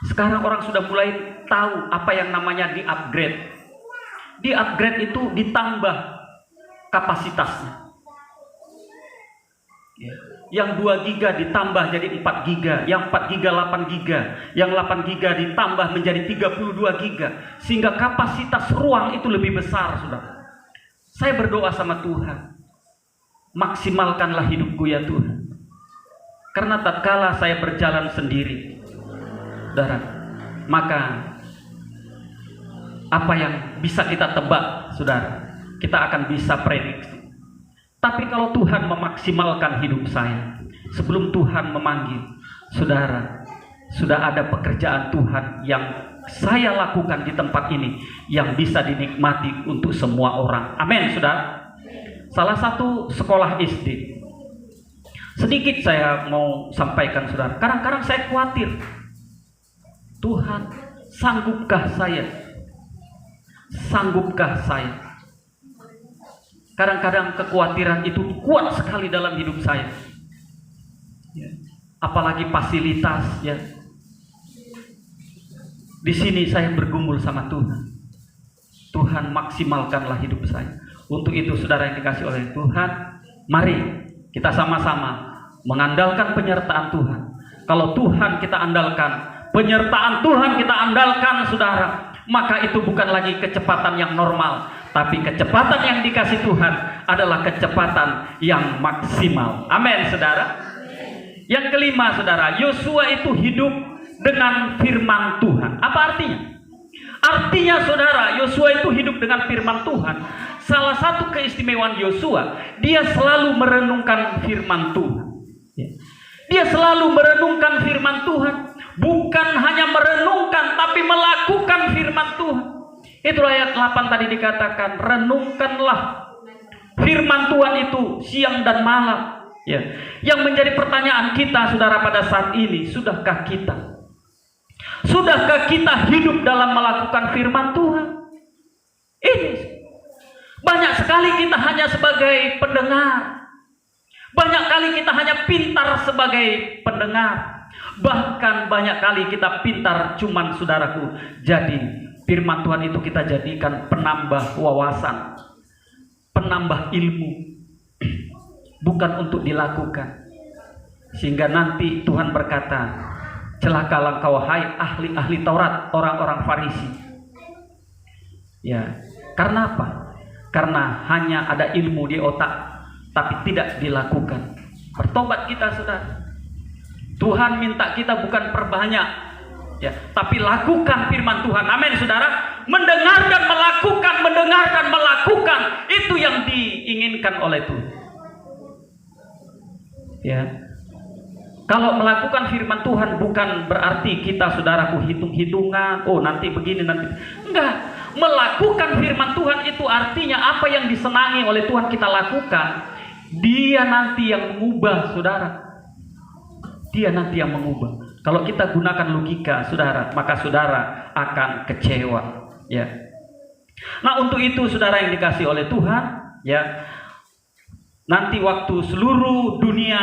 Sekarang orang sudah mulai tahu apa yang namanya di-upgrade. Di-upgrade itu ditambah kapasitasnya. Ya. Yang 2 giga ditambah jadi 4 giga, yang 4 giga 8 giga, yang 8 giga ditambah menjadi 32 giga, sehingga kapasitas ruang itu lebih besar, saudara. Saya berdoa sama Tuhan, maksimalkanlah hidupku ya Tuhan. Karena tatkala saya berjalan sendiri, saudara, maka apa yang bisa kita tebak, saudara, kita akan bisa prediksi. Tapi kalau Tuhan memaksimalkan hidup saya, sebelum Tuhan memanggil, saudara, sudah ada pekerjaan Tuhan yang saya lakukan di tempat ini yang bisa dinikmati untuk semua orang. Amin, saudara. Salah satu sekolah SD. Sedikit saya mau sampaikan, saudara. Kadang-kadang saya khawatir, Tuhan, sanggupkah saya? Sanggupkah saya? Kadang-kadang kekhawatiran itu kuat sekali dalam hidup saya. Ya. Apalagi fasilitas, ya. Di sini saya bergumul sama Tuhan. Tuhan, maksimalkanlah hidup saya. Untuk itu, saudara yang dikasih oleh Tuhan, mari kita sama-sama mengandalkan penyertaan Tuhan. Kalau Tuhan kita andalkan, penyertaan Tuhan kita andalkan, saudara, maka itu bukan lagi kecepatan yang normal, Tapi kecepatan yang dikasih Tuhan adalah kecepatan yang maksimal. Amin, saudara. Yang kelima, saudara, Yosua itu hidup dengan firman Tuhan. Apa artinya? Artinya, saudara, Yosua itu hidup dengan firman Tuhan. Salah satu keistimewaan Yosua, dia selalu merenungkan firman Tuhan. Dia selalu merenungkan firman Tuhan. Bukan hanya merenungkan, tapi melakukan firman Tuhan. Itu ayat 8 tadi dikatakan, renungkanlah firman Tuhan itu siang dan malam. Ya. Yang menjadi pertanyaan kita, saudara, pada saat ini, sudahkah kita hidup dalam melakukan firman Tuhan? Ini banyak sekali kita hanya sebagai pendengar. Banyak kali kita hanya pintar sebagai pendengar. Bahkan banyak kali kita pintar cuman, saudaraku, jadi firman Tuhan itu kita jadikan penambah wawasan, penambah ilmu, bukan untuk dilakukan. Sehingga nanti Tuhan berkata, celakalah engkau hai ahli-ahli Taurat, orang-orang Farisi. Ya, karena apa? Karena hanya ada ilmu di otak, tapi tidak dilakukan. Bertobat kita, saudara. Tuhan minta kita bukan perbanyak, ya, tapi lakukan firman Tuhan. Amin, saudara. Mendengar dan melakukan, itu yang diinginkan oleh Tuhan. Ya. Kalau melakukan firman Tuhan bukan berarti kita, saudaraku, hitung-hitungan, oh nanti begini, nanti. Enggak. Melakukan firman Tuhan itu artinya apa yang disenangi oleh Tuhan kita lakukan. Dia nanti yang mengubah, saudara. Dia nanti yang mengubah. Kalau kita gunakan logika, saudara, maka saudara akan kecewa. Ya. Nah, untuk itu, saudara yang dikasih oleh Tuhan, ya, nanti waktu seluruh dunia,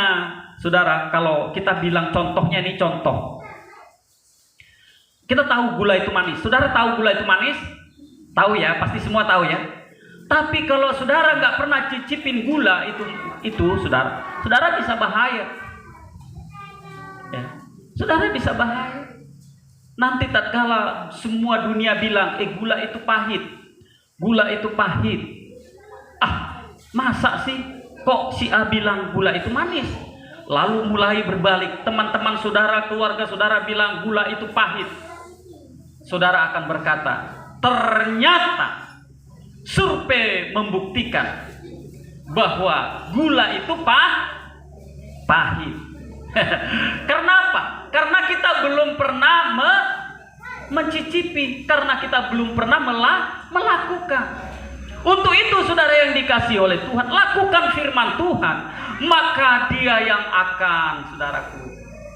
saudara, kalau kita bilang contohnya ini contoh. Kita tahu gula itu manis. Saudara tahu gula itu manis? Tahu ya, pasti semua tahu ya. Tapi kalau saudara nggak pernah cicipin gula itu saudara bisa bahaya. Ya, saudara bisa bahaya. Nanti tatkala semua dunia bilang, gula itu pahit. Gula itu pahit. Ah, masa sih kok si A bilang gula itu manis? Lalu mulai berbalik, teman-teman saudara, keluarga saudara bilang gula itu pahit. Saudara akan berkata, ternyata survei membuktikan bahwa gula itu pahit. Karena apa? Karena kita belum pernah mencicipi, karena kita belum pernah melakukan. Untuk itu, saudara yang dikasih oleh Tuhan, lakukan firman Tuhan, maka Dia yang akan, saudaraku,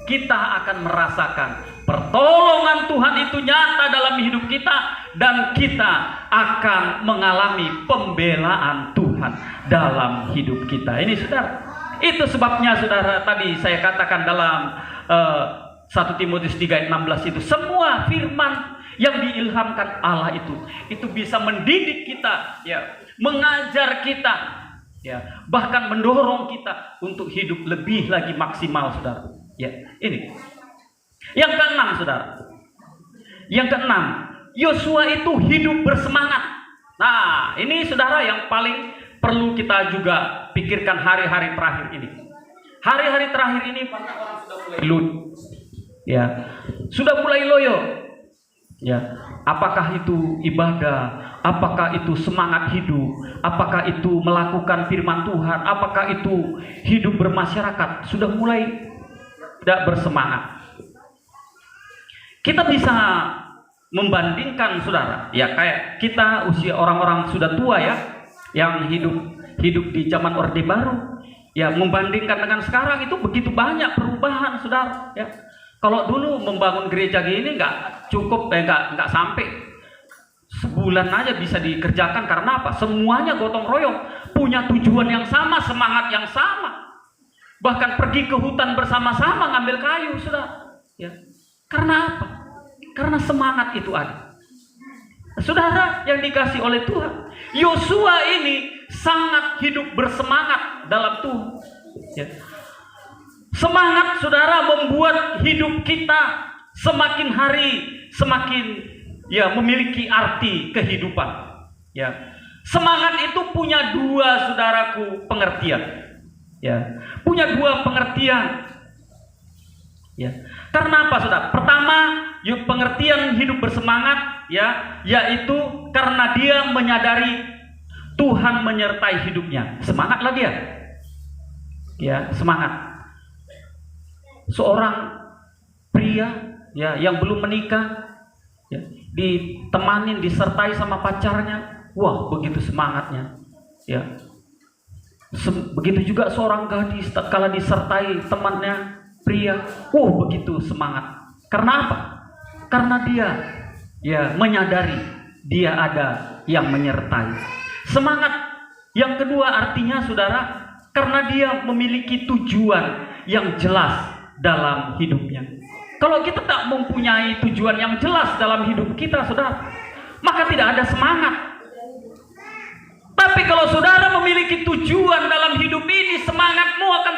kita akan merasakan pertolongan Tuhan itu nyata dalam hidup kita, dan kita akan mengalami pembelaan Tuhan dalam hidup kita. Ini, saudara. Itu sebabnya, saudara, tadi saya katakan dalam 1 Timotius 3:16 itu, semua firman yang diilhamkan Allah itu bisa mendidik kita, ya, mengajar kita, ya, bahkan mendorong kita untuk hidup lebih lagi maksimal, saudara. Ya, ini. Yang keenam, saudara. Yang keenam, Yosua itu hidup bersemangat. Nah, ini, saudara, yang paling perlu kita juga pikirkan hari-hari terakhir ini. Hari-hari terakhir ini banyak orang sudah mulai ya, sudah mulai loyo. Ya, apakah itu ibadah? Apakah itu semangat hidup? Apakah itu melakukan firman Tuhan? Apakah itu hidup bermasyarakat? Sudah mulai tidak bersemangat. Kita bisa membandingkan, saudara, ya, kayak kita usia orang-orang sudah tua, ya, yang hidup di zaman Orde Baru, ya, membandingkan dengan sekarang itu begitu banyak perubahan, saudara. Ya, kalau dulu membangun gereja gini nggak cukup, nggak sampai sebulan aja bisa dikerjakan. Karena apa? Semuanya gotong royong, punya tujuan yang sama, semangat yang sama, bahkan pergi ke hutan bersama-sama ngambil kayu, saudara. Ya, karena apa? Karena semangat itu ada. Saudara yang dikasih oleh Tuhan, Yosua ini sangat hidup bersemangat dalam Tuhan. Ya. Semangat, saudara, membuat hidup kita semakin hari semakin, ya, memiliki arti kehidupan. Ya. Semangat itu punya dua, saudaraku, pengertian. Ya, punya dua pengertian. Ya. Karena apa, saudara? Pertama, pengertian hidup bersemangat, ya, yaitu karena dia menyadari Tuhan menyertai hidupnya. Semangatlah dia. Ya, semangat. Seorang pria, ya, yang belum menikah, ya, ditemanin, disertai sama pacarnya, wah, begitu semangatnya. Ya. Begitu juga seorang gadis tatkala disertai temannya pria, begitu semangat. Karena apa? Karena dia, ya, menyadari dia ada yang menyertai. Semangat yang kedua artinya, saudara, karena dia memiliki tujuan yang jelas dalam hidupnya. Kalau kita tak mempunyai tujuan yang jelas dalam hidup kita, saudara, maka tidak ada semangat. Tapi kalau saudara memiliki tujuan dalam hidup ini, semangatmu akan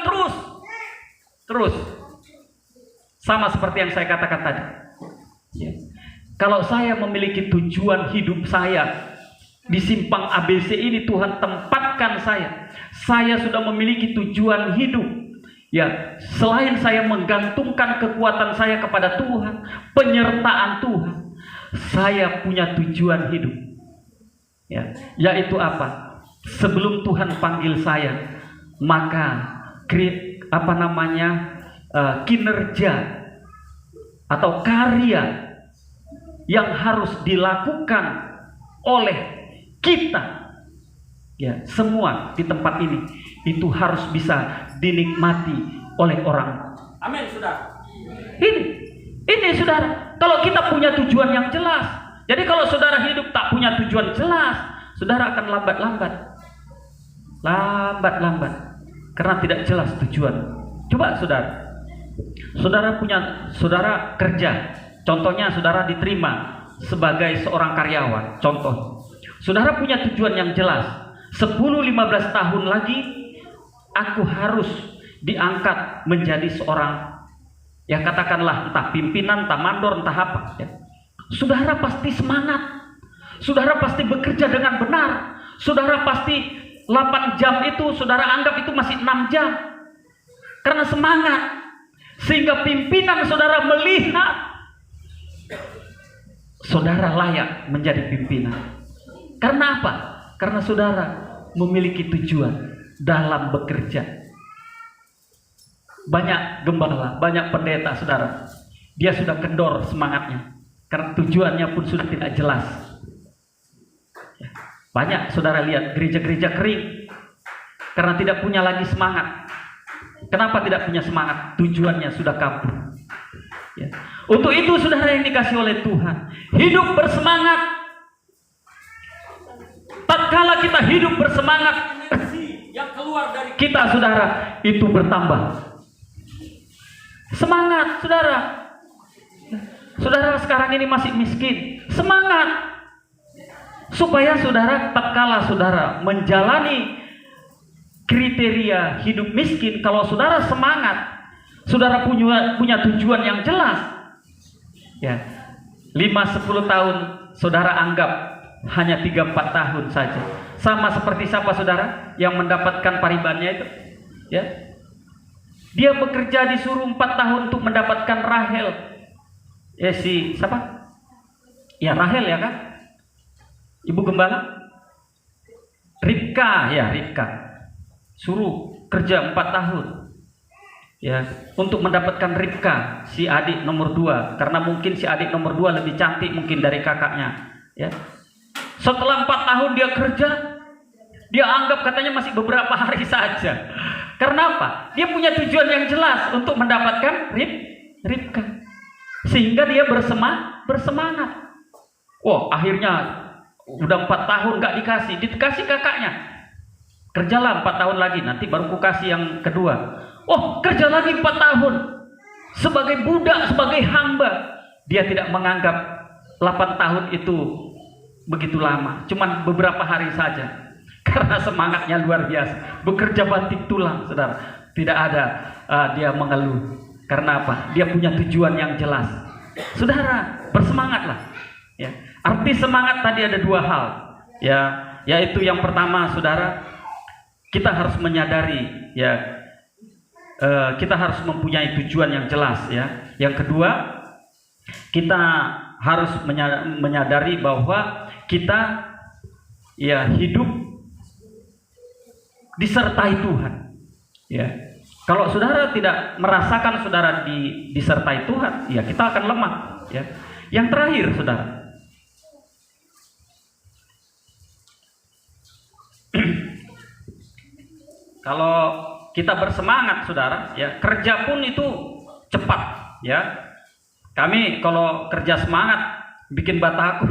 terus. Sama seperti yang saya katakan tadi. Ya. Kalau saya memiliki tujuan hidup saya di simpang ABC ini, Tuhan tempatkan saya. Saya sudah memiliki tujuan hidup. Ya, selain saya menggantungkan kekuatan saya kepada Tuhan, penyertaan Tuhan, saya punya tujuan hidup. Ya, yaitu apa? Sebelum Tuhan panggil saya, maka kinerja atau karya yang harus dilakukan oleh kita, ya, semua di tempat ini, itu harus bisa dinikmati oleh orang. Amin, saudara. Ini saudara, kalau kita punya tujuan yang jelas. Jadi kalau saudara hidup tak punya tujuan jelas, saudara akan lambat-lambat, karena tidak jelas tujuan. Coba saudara kerja, contohnya saudara diterima sebagai seorang karyawan, contoh. Saudara punya tujuan yang jelas. 10-15 tahun lagi aku harus diangkat menjadi seorang, ya, katakanlah entah pimpinan, entah mandor, entah apa, ya. Saudara pasti semangat. Saudara pasti bekerja dengan benar. Saudara pasti 8 jam itu saudara anggap itu masih 6 jam. Karena semangat. Sehingga pimpinan saudara melihat saudara layak menjadi pimpinan. Karena apa? Karena saudara memiliki tujuan dalam bekerja. Banyak gembala, banyak pendeta, saudara, dia sudah kendor semangatnya karena tujuannya pun sudah tidak jelas. Banyak saudara lihat gereja-gereja kering karena tidak punya lagi semangat. Kenapa tidak punya semangat? Tujuannya sudah kabur. Ya. Untuk itu saudara yang dikasih oleh Tuhan, hidup bersemangat. Tatkala kita hidup bersemangat, yang keluar dari kita, saudara, itu bertambah. Semangat, saudara. Saudara sekarang ini masih miskin, semangat. Supaya saudara, tatkala saudara menjalani kriteria hidup miskin, kalau saudara semangat, saudara punya tujuan yang jelas. Ya, 5-10 tahun saudara anggap hanya 3-4 tahun saja. Sama seperti siapa, saudara, yang mendapatkan paribannya itu, ya. Dia bekerja disuruh 4 tahun untuk mendapatkan Rahel. Siapa? Ya, Rahel, ya kan? Ibu gembala? Ribka. Suruh kerja 4 tahun. Ya, untuk mendapatkan Ribka, si adik nomor 2, karena mungkin si adik nomor 2 lebih cantik mungkin dari kakaknya, ya. Setelah 4 tahun dia kerja, dia anggap katanya masih beberapa hari saja. Karena apa? Dia punya tujuan yang jelas untuk mendapatkan Ribka. Sehingga dia bersemangat. Akhirnya udah 4 tahun gak dikasih kakaknya. Kerjalah 4 tahun lagi, nanti baru ku kasih yang kedua. Kerja lagi 4 tahun. Sebagai budak, sebagai hamba. Dia tidak menganggap 8 tahun itu begitu lama, cuman beberapa hari saja. Karena semangatnya luar biasa, bekerja banting tulang, saudara. Tidak ada dia mengeluh. Karena apa? Dia punya tujuan yang jelas. Saudara, bersemangatlah. Ya. Arti semangat tadi ada 2 hal. Ya, Yaitu yang pertama, saudara, kita harus menyadari, ya, kita harus mempunyai tujuan yang jelas, ya. Yang kedua, kita harus menyadari bahwa kita, ya, hidup disertai Tuhan, ya. Kalau saudara tidak merasakan saudara disertai Tuhan, ya kita akan lemah, ya. Yang terakhir, saudara, kalau kita bersemangat, saudara, ya, kerja pun itu cepat, ya. Kami kalau kerja semangat bikin bataku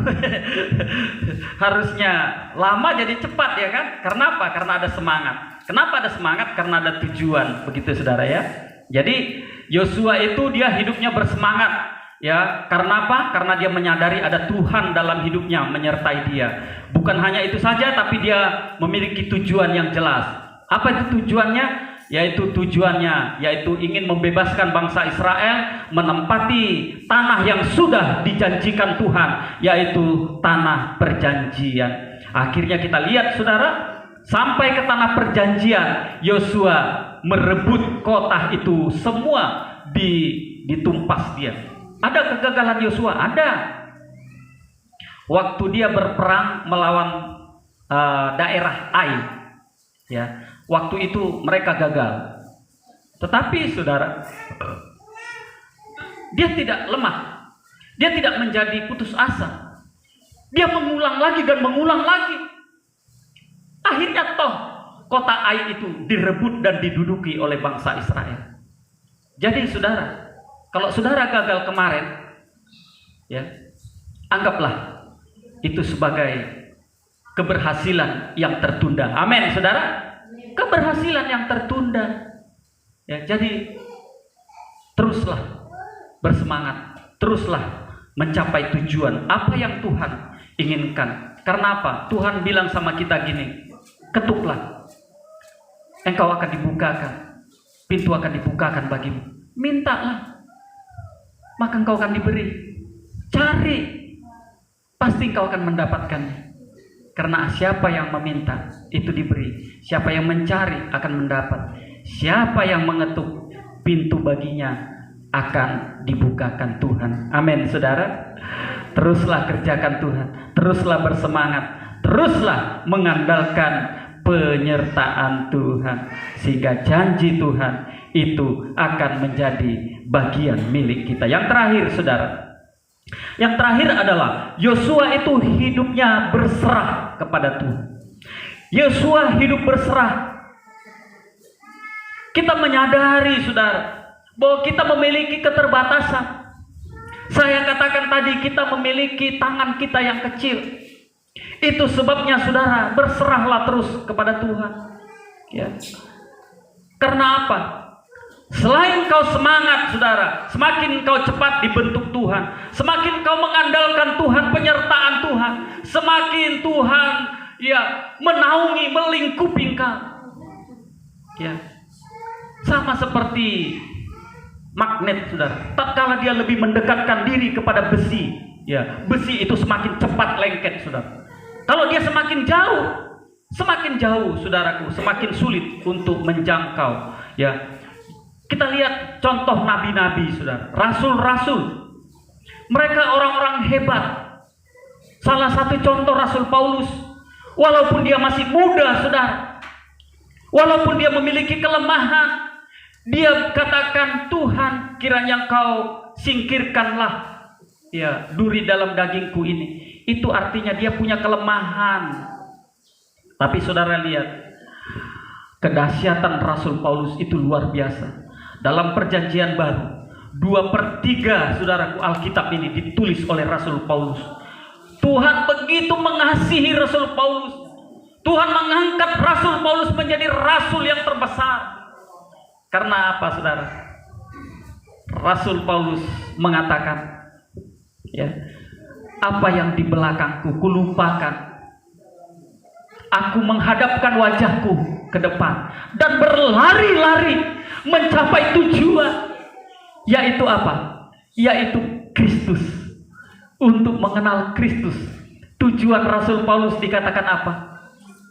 harusnya lama jadi cepat, ya kan? Karena apa? Karena ada semangat. Kenapa ada semangat? Karena ada tujuan, begitu saudara, ya. Jadi Yosua itu dia hidupnya bersemangat, ya. Karena apa? Karena dia menyadari ada Tuhan dalam hidupnya menyertai dia. Bukan hanya itu saja, tapi dia memiliki tujuan yang jelas. Apa itu tujuannya? Yaitu ingin membebaskan bangsa Israel menempati tanah yang sudah dijanjikan Tuhan, yaitu tanah perjanjian. Akhirnya kita lihat, saudara, sampai ke tanah perjanjian, Yosua merebut kota itu semua, ditumpas dia. Ada kegagalan Yosua, ada. Waktu dia berperang melawan daerah Ai, ya. Waktu itu mereka gagal. Tetapi saudara, dia tidak lemah. Dia tidak menjadi putus asa. Dia mengulang lagi dan mengulang lagi. Akhirnya toh kota Ai itu direbut dan diduduki oleh bangsa Israel. Jadi saudara, kalau saudara gagal kemarin, ya, anggaplah itu sebagai keberhasilan yang tertunda. Amin, saudara. Keberhasilan yang tertunda, ya. Jadi teruslah bersemangat, teruslah mencapai tujuan apa yang Tuhan inginkan. Karena apa? Tuhan bilang sama kita gini, ketuklah, engkau akan dibukakan, pintu akan dibukakan bagimu. Mintalah, maka engkau akan diberi. Cari, pasti engkau akan mendapatkannya. Karena siapa yang meminta itu diberi, siapa yang mencari akan mendapat, siapa yang mengetuk pintu baginya akan dibukakan Tuhan. Amin, saudara. Teruslah kerjakan Tuhan, teruslah bersemangat, teruslah mengandalkan penyertaan Tuhan, sehingga janji Tuhan itu akan menjadi bagian milik kita. Yang terakhir, saudara, yang terakhir adalah Yosua itu hidupnya berserah kepada Tuhan. Yosua hidup berserah. Kita menyadari, saudara, bahwa kita memiliki keterbatasan. Saya katakan tadi, kita memiliki tangan kita yang kecil. Itu sebabnya, saudara, berserahlah terus kepada Tuhan, ya. Karena apa? Selain kau semangat, saudara, semakin kau cepat dibentuk Tuhan, semakin kau mengandalkan Tuhan, penyertaan Tuhan, semakin Tuhan, ya, menaungi, melingkupi engkau, ya. Sama seperti magnet, saudara. Tatkala dia lebih mendekatkan diri kepada besi, ya, besi itu semakin cepat lengket, saudara. Kalau dia semakin jauh, saudaraku, semakin sulit untuk menjangkau, ya. Kita lihat contoh nabi-nabi, saudara, rasul-rasul. Mereka orang-orang hebat. Salah satu contoh Rasul Paulus. Walaupun dia masih muda, saudara, walaupun dia memiliki kelemahan, dia katakan, Tuhan, kiranya Engkau singkirkanlah, ya, duri dalam dagingku ini. Itu artinya dia punya kelemahan. Tapi saudara lihat, kedahsyatan Rasul Paulus itu luar biasa. Dalam perjanjian baru, 2/3, saudaraku, Alkitab ini ditulis oleh Rasul Paulus. Tuhan begitu mengasihi Rasul Paulus. Tuhan mengangkat Rasul Paulus menjadi rasul yang terbesar. Karena apa, saudara? Rasul Paulus mengatakan, ya, apa yang di belakangku kulupakan. Aku menghadapkan wajahku ke depan dan berlari-lari mencapai tujuan, yaitu apa? Yaitu Kristus. Untuk mengenal Kristus. Tujuan Rasul Paulus dikatakan apa?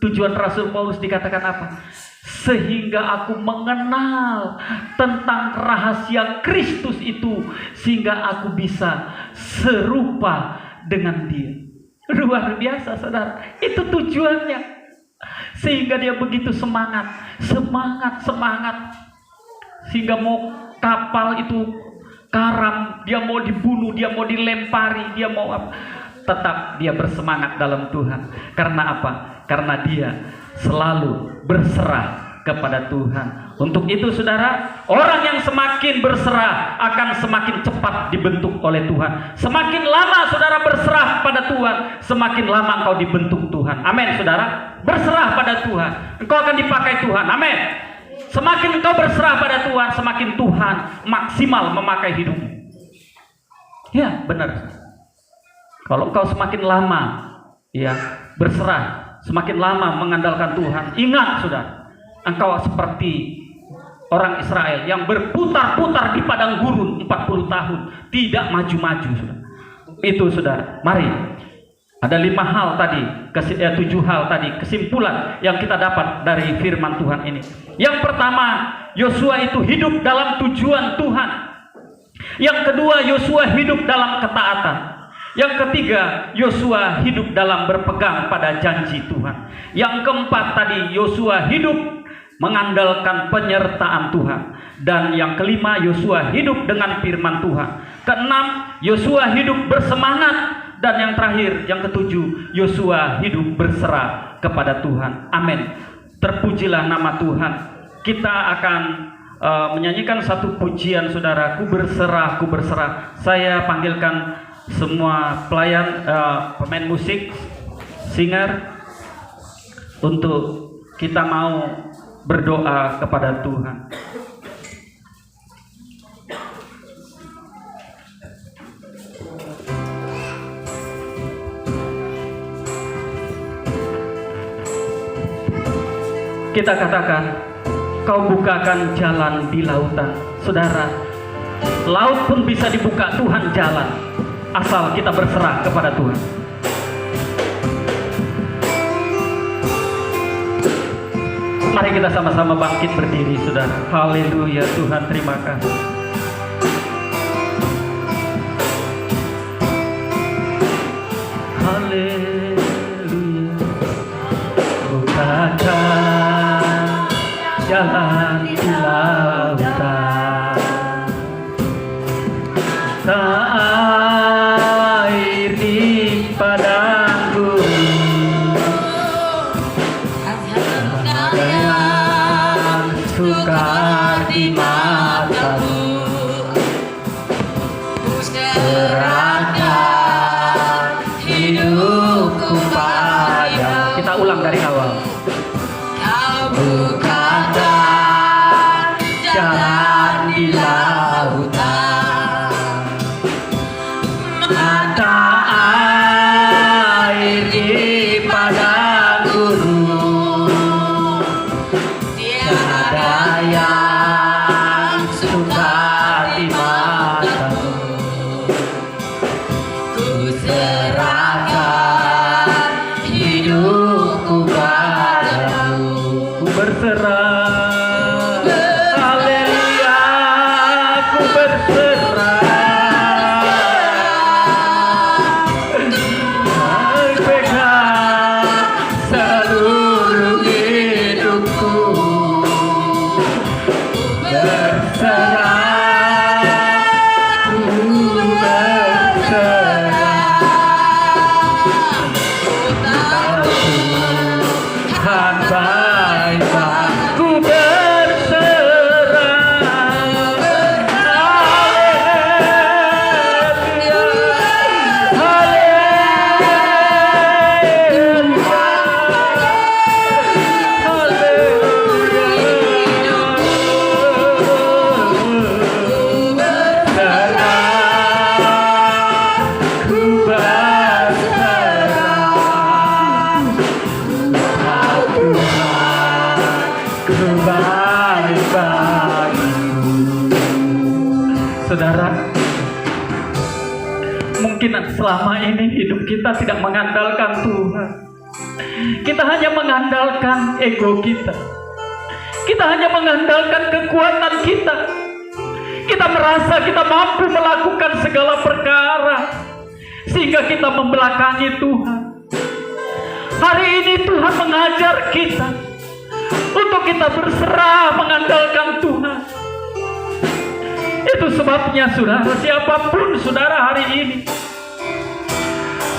Tujuan Rasul Paulus dikatakan apa? Sehingga aku mengenal tentang rahasia Kristus itu, sehingga aku bisa serupa dengan Dia. Luar biasa, saudara. Itu tujuannya. Sehingga dia begitu semangat. Sehingga mau kapal itu karam, dia mau dibunuh, dia mau dilempari, dia mau apa, tetap dia bersemangat dalam Tuhan. Karena apa? Karena dia selalu berserah kepada Tuhan. Untuk itu saudara, orang yang semakin berserah akan semakin cepat dibentuk oleh Tuhan. Semakin lama saudara berserah pada Tuhan, semakin lama engkau dibentuk Tuhan. Amin saudara. Berserah pada Tuhan, engkau akan dipakai Tuhan. Amin. Semakin engkau berserah pada Tuhan, semakin Tuhan maksimal memakai hidupmu. Ya benar. Kalau engkau semakin lama ya berserah, semakin lama mengandalkan Tuhan, ingat saudara, engkau seperti orang Israel yang berputar-putar di padang gurun 40 tahun, tidak maju-maju saudara. Itu saudara. Mari. Ada 5 hal tadi, 7 hal tadi, kesimpulan yang kita dapat dari firman Tuhan ini. Yang pertama, Yosua itu hidup dalam tujuan Tuhan. Yang kedua, Yosua hidup dalam ketaatan. Yang ketiga, Yosua hidup dalam berpegang pada janji Tuhan. Yang keempat tadi, Yosua hidup mengandalkan penyertaan Tuhan. Dan yang kelima, Yosua hidup dengan firman Tuhan. Keenam, Yosua hidup bersemangat. Dan yang terakhir, yang ketujuh, Yosua hidup berserah kepada Tuhan. Amin. Terpujilah nama Tuhan. Kita akan menyanyikan satu pujian saudara. Ku berserah, ku berserah. Saya panggilkan semua pelayan, pemain musik, singer, untuk kita mau berdoa kepada Tuhan. Kita katakan, kau bukakan jalan di lautan. Saudara, laut pun bisa dibuka Tuhan jalan, asal kita berserah kepada Tuhan. Mari kita sama-sama bangkit berdiri saudara. Haleluya Tuhan, terima kasih. Haleluya. Bukakan jalan di lautan, air di padang gurun, ada yang sukar di matamu, serahkan hidupku padamu. Kita ulang dari awal. Bukakan jalan di lautan, mata air di padang gurun, tiada yang sukar di matamu, ku serahkan hidupku padamu. Ku berserah. Saudara, mungkin selama ini hidup kita tidak mengandalkan Tuhan. Kita hanya mengandalkan ego kita. Kita hanya mengandalkan kekuatan kita. Kita merasa kita mampu melakukan segala perkara, sehingga kita membelakangi Tuhan. Hari ini Tuhan mengajar kita untuk kita berserah mengandalkan Tuhan. Itu sebabnya saudara, siapapun saudara hari ini,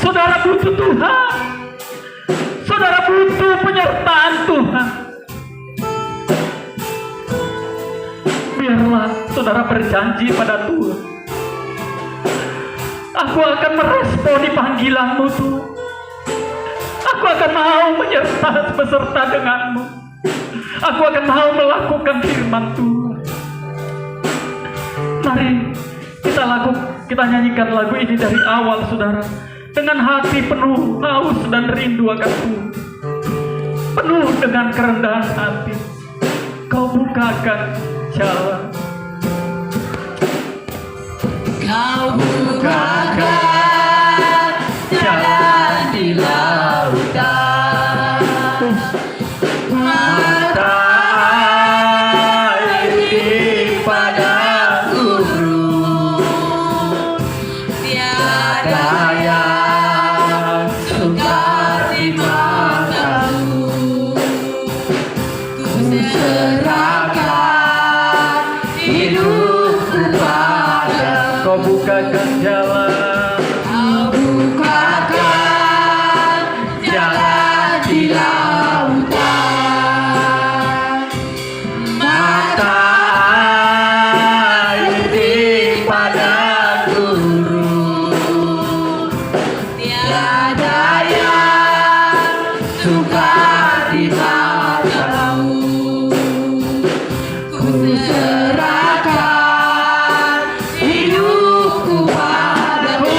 saudara butuh Tuhan. Saudara butuh penyertaan Tuhan. Biarlah saudara berjanji pada Tuhan, aku akan meresponi panggilanmu Tuhan. Aku akan mau menyertai beserta denganmu. Aku akan mau melakukan firman Tuhan. Mari kita nyanyikan lagu ini dari awal saudara, dengan hati penuh haus dan rindu akan Tuhan, penuh dengan kerendahan hati. Kau bukakan jalan, kau bukakan jalan di lautan, mata air di padang gurun, tiada yang sukar di matamu. Ku serahkan hidupku padamu. kau bukakan jalan, Kau bukakan jalan di lautan, mata air di padang gurun, tiada yang sukar di matamu. Ku serahkan hidupku padamu.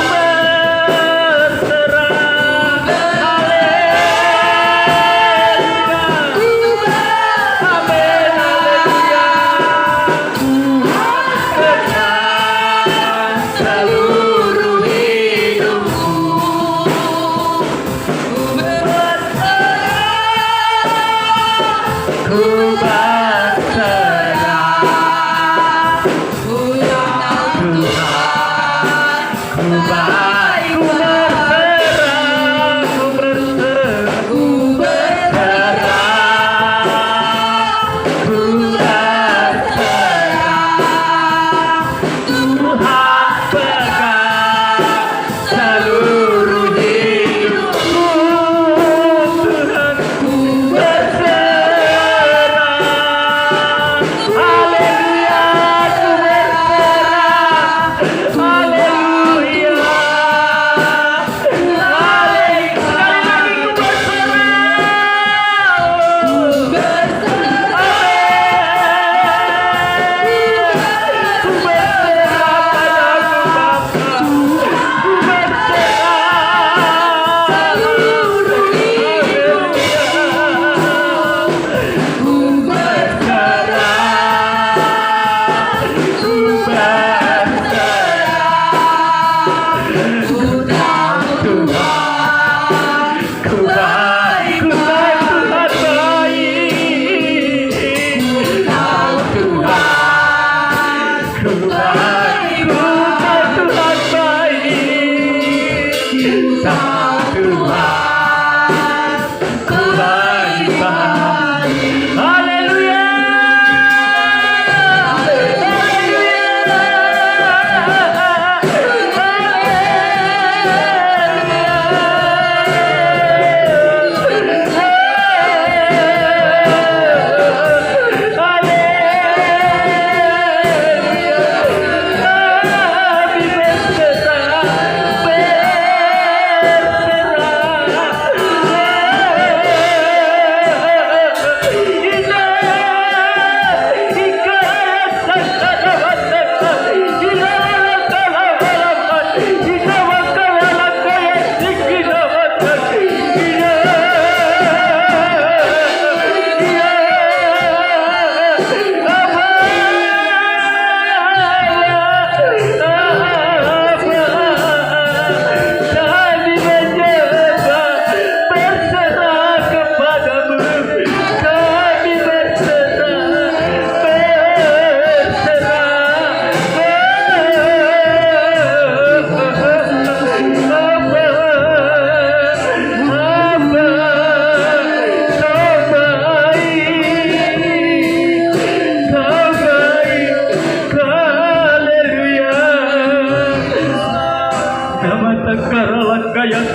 Seluruh hidupku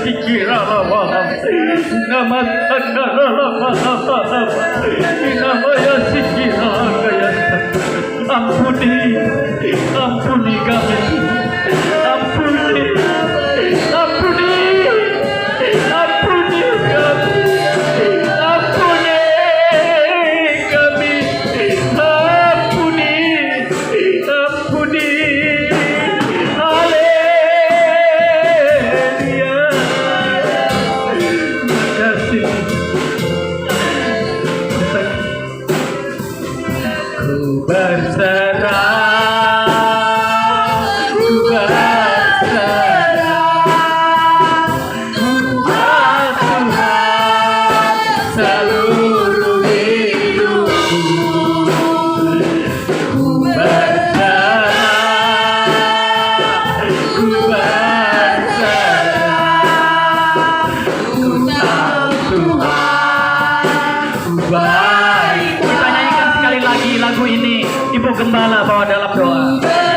sikira lawam. Nama ya sikira kaya. Ampuni kami. Ampuni kami. Ampuni kami. Ampuni. Haleluya. Kasih. Ku berserah, ku Tuhan seluruh hidupku. Ku berserah, ku tahu Tuhan baik. Kita nyanyikan sekali lagi lagu ini. Ibu Gembala bawa dalam doa.